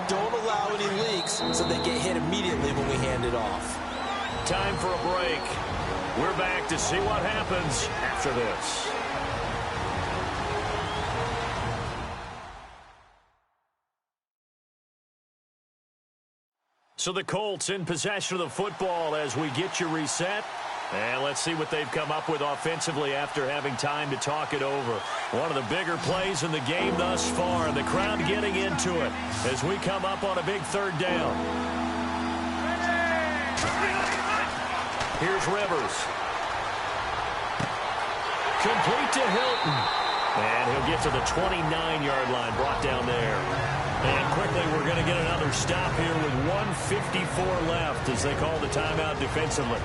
don't allow any leaks so they get hit immediately when we hand it off. Time for a break. We're back to see what happens after this. So the Colts in possession of the football as we get you reset. And let's see what they've come up with offensively after having time to talk it over. One of the bigger plays in the game thus far, and the crowd getting into it as we come up on a big 3rd down. Here's Rivers. Complete to Hilton. And he'll get to the 29-yard line, brought down there. And quickly, we're going to get another stop here with 1:54 left as they call the timeout defensively.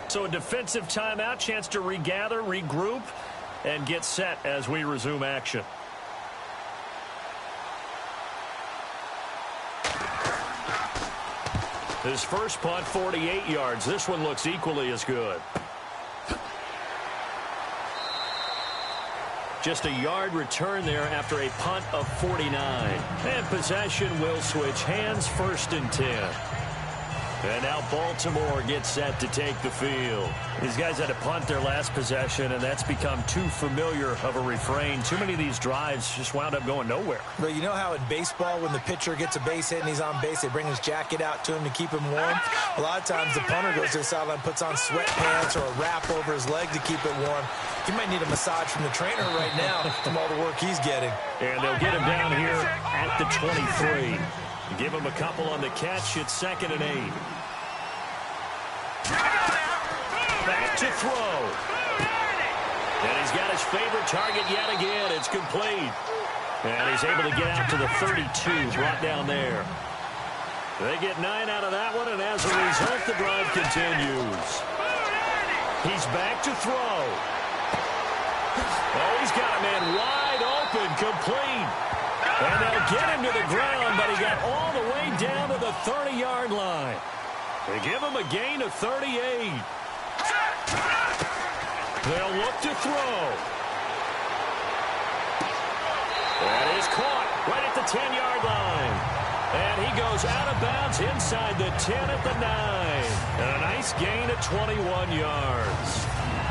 So a defensive timeout, chance to regather, regroup, and get set as we resume action. His first punt, 48 yards. This one looks equally as good. Just a yard return there after a punt of 49. And possession will switch hands, 1st and 10. And now Baltimore gets set to take the field. These guys had to punt their last possession, and that's become too familiar of a refrain. Too many of these drives just wound up going nowhere. But you know how in baseball, when the pitcher gets a base hit and he's on base, they bring his jacket out to him to keep him warm? A lot of times the punter goes to the sideline, puts on sweatpants or a wrap over his leg to keep it warm. He might need a massage from the trainer right now from all the work he's getting. And they'll get him down here at the 23. Give him a couple on the catch. It's 2nd and 8. Back to throw. And he's got his favorite target yet again. It's complete. And he's able to get out to the 32, brought down there. They get 9 out of that one, and as a result, the drive continues. He's back to throw. Oh, he's got a man wide open, complete. And they'll get him to the ground, but he got all the way down to the 30-yard line. They give him a gain of 38. They'll look to throw. That is caught right at the 10-yard line. And he goes out of bounds inside the 10 at the 9. And a nice gain of 21 yards.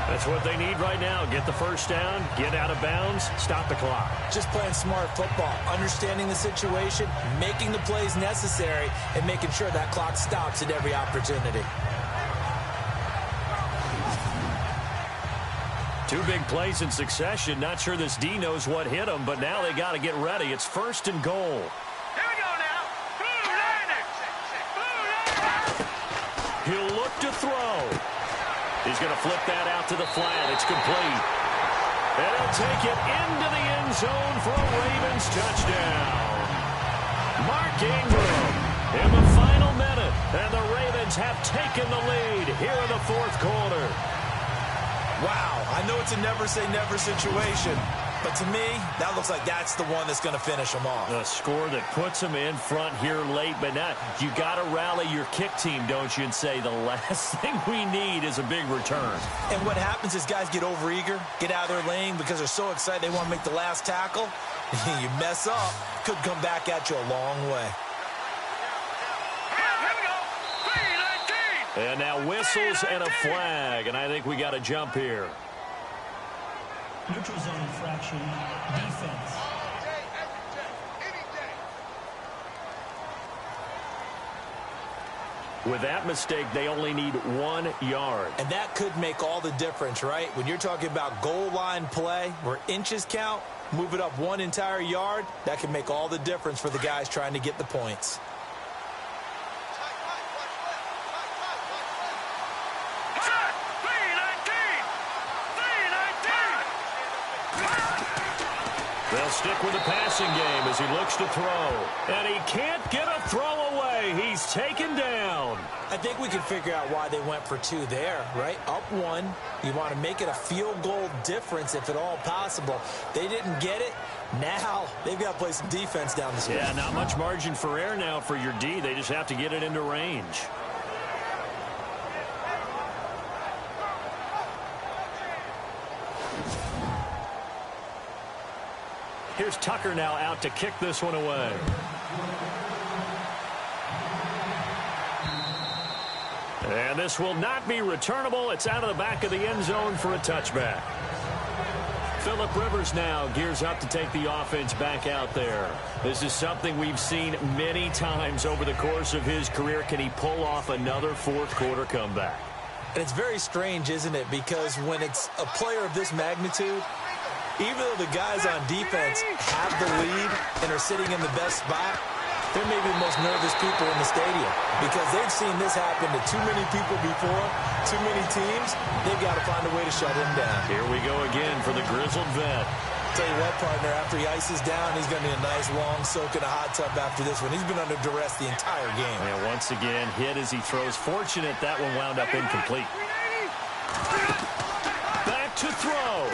That's what they need right now. Get the first down, get out of bounds, stop the clock. Just playing smart football, understanding the situation, making the plays necessary, and making sure that clock stops at every opportunity. 2 big plays in succession. Not sure this D knows what hit him, but now they got to get ready. It's 1st and goal. Here we go now. He'll look to throw. He's going to flip that out to the flat. It's complete. And he'll take it into the end zone for a Ravens touchdown. Mark Ingram in the final minute. And the Ravens have taken the lead here in the 4th quarter. Wow, I know it's a never-say-never situation, but to me, that looks like that's the one that's going to finish them off. A score that puts them in front here late, but now you got to rally your kick team, don't you, and say the last thing we need is a big return. And what happens is guys get overeager, get out of their lane because they're so excited they want to make the last tackle. You mess up, could come back at you a long way. And now whistles and a flag, and I think we got to jump here. Neutral zone infraction, defense. All day, every day, any day. With that mistake, they only need 1 yard. And that could make all the difference, right? When you're talking about goal line play where inches count, move it up 1 entire yard, that can make all the difference for the guys trying to get the points. They'll stick with the passing game as he looks to throw. And he can't get a throw away. He's taken down. I think we can figure out why they went for 2 there, right? Up 1. You want to make it a field goal difference if at all possible. They didn't get it. Now they've got to play some defense down the stretch. Yeah, not much margin for error now for your D. They just have to get it into range. Here's Tucker now out to kick this one away. And this will not be returnable. It's out of the back of the end zone for a touchback. Phillip Rivers now gears up to take the offense back out there. This is something we've seen many times over the course of his career. Can he pull off another fourth-quarter comeback? And it's very strange, isn't it? Because when it's a player of this magnitude, even though the guys on defense have the lead and are sitting in the best spot, they're maybe the most nervous people in the stadium because they've seen this happen to too many people before, too many teams. They've got to find a way to shut him down. Here we go again for the grizzled vet. Tell you what, partner, after he ices down, he's going to need a nice long soak in a hot tub after this one. He's been under duress the entire game. And once again, hit as he throws. Fortunate that one wound up incomplete. Back to throw.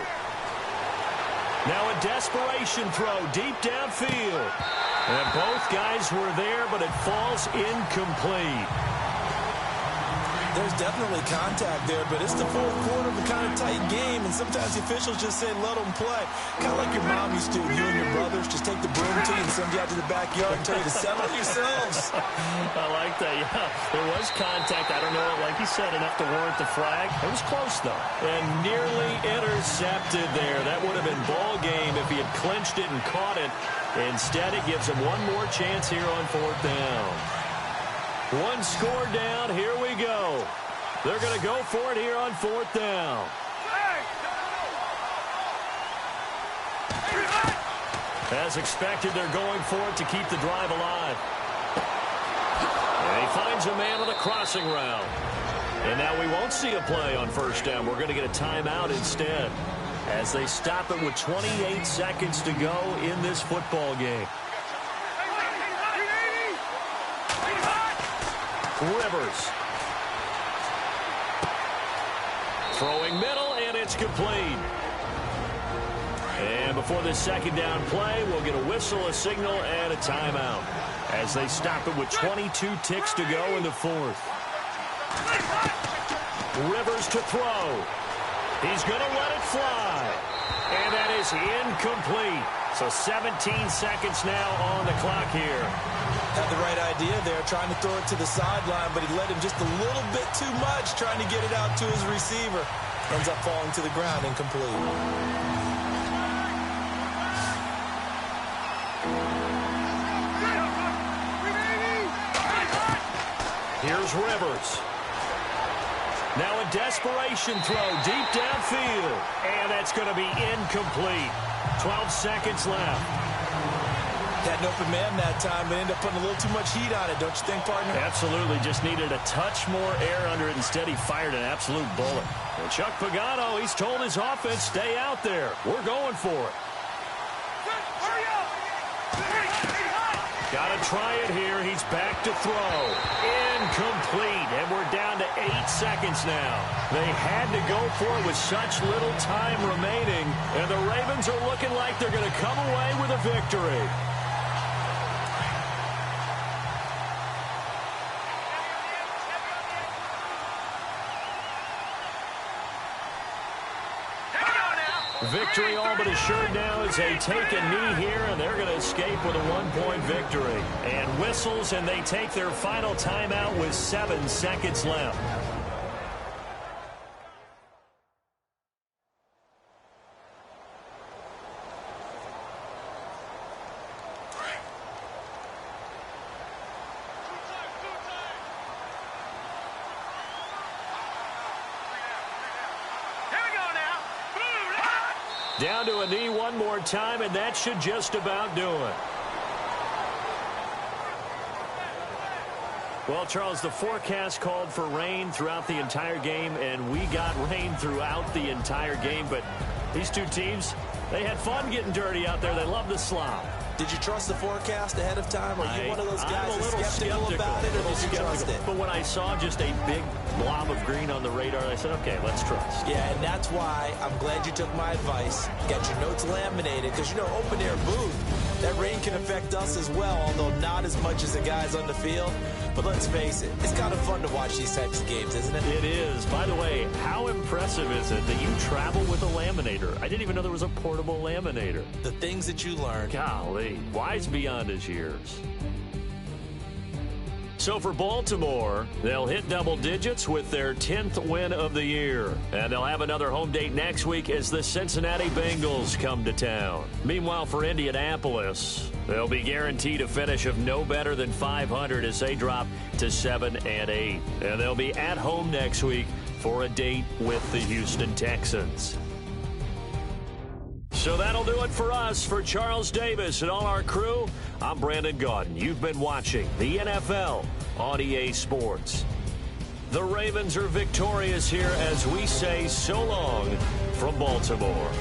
Now a desperation throw deep downfield. And both guys were there, but it falls incomplete. There's definitely contact there, but it's the fourth quarter of a kind of tight game, and sometimes the officials just say, let them play. Kind of like your mom used to, you and your brothers, just take the broom to you and send you out to the backyard and tell you to settle yourselves. I like that, yeah. There was contact. I don't know, like you said, enough to warrant the flag. It was close, though. And nearly intercepted there. That would have been ball game if he had clinched it and caught it. Instead, it gives him one more chance here on fourth down. One score down. Here we go. They're going to go for it here on fourth down. As expected, they're going for it to keep the drive alive. And he finds a man on the crossing route. And now we won't see a play on first down. We're going to get a timeout instead as they stop it with 28 seconds to go in this football game. Rivers. Throwing middle, and it's complete. And before this second down play, we'll get a whistle, a signal, and a timeout as they stop it with 22 ticks to go in the fourth. Rivers to throw. He's going to let it fly. And that is incomplete. So 17 seconds now on the clock here. Had the right idea there, trying to throw it to the sideline, but he let him just a little bit too much, trying to get it out to his receiver. Ends up falling to the ground, incomplete. Here's Rivers. Now a desperation throw deep downfield. And that's going to be incomplete. 12 seconds left. Had an open man that time, but ended up putting a little too much heat on it, don't you think, partner? Absolutely. Just needed a touch more air under it. Instead, he fired an absolute bullet. And Chuck Pagano, he's told his offense, stay out there. We're going for it. Got to try it here. He's back to throw. Incomplete. And we're down to 8 seconds now. They had to go for it with such little time remaining. And the Ravens are looking like they're going to come away with a victory. Victory all but assured now as they take a knee here, and they're going to escape with a one-point victory. And whistles, and they take their final timeout with 7 seconds left. Down to a knee one more time, and that should just about do it. Well, Charles, the forecast called for rain throughout the entire game, and we got rain throughout the entire game. But these two teams, they had fun getting dirty out there. They love the slop. Did you trust the forecast ahead of time? Are you one of those guys that's skeptical about it, or did you trust it? But when I saw just a big blob of green on the radar, I said, okay, let's trust. Yeah, and that's why I'm glad you took my advice. Got your notes laminated, because, you know, open-air booth, that rain can affect us as well, although not as much as the guys on the field. But let's face it, it's kind of fun to watch these types of games, isn't it? It is. By the way, how impressive is it that you travel with a laminator? I didn't even know there was a portable laminator. The things that you learn. Golly, wise beyond his years. So for Baltimore, they'll hit double digits with their 10th win of the year. And they'll have another home date next week as the Cincinnati Bengals come to town. Meanwhile, for Indianapolis, they'll be guaranteed a finish of no better than 500 as they drop to 7-8. And they'll be at home next week for a date with the Houston Texans. So that'll do it for us. For Charles Davis and all our crew, I'm Brandon Gaudin. You've been watching the NFL on EA Sports. The Ravens are victorious here as we say so long from Baltimore.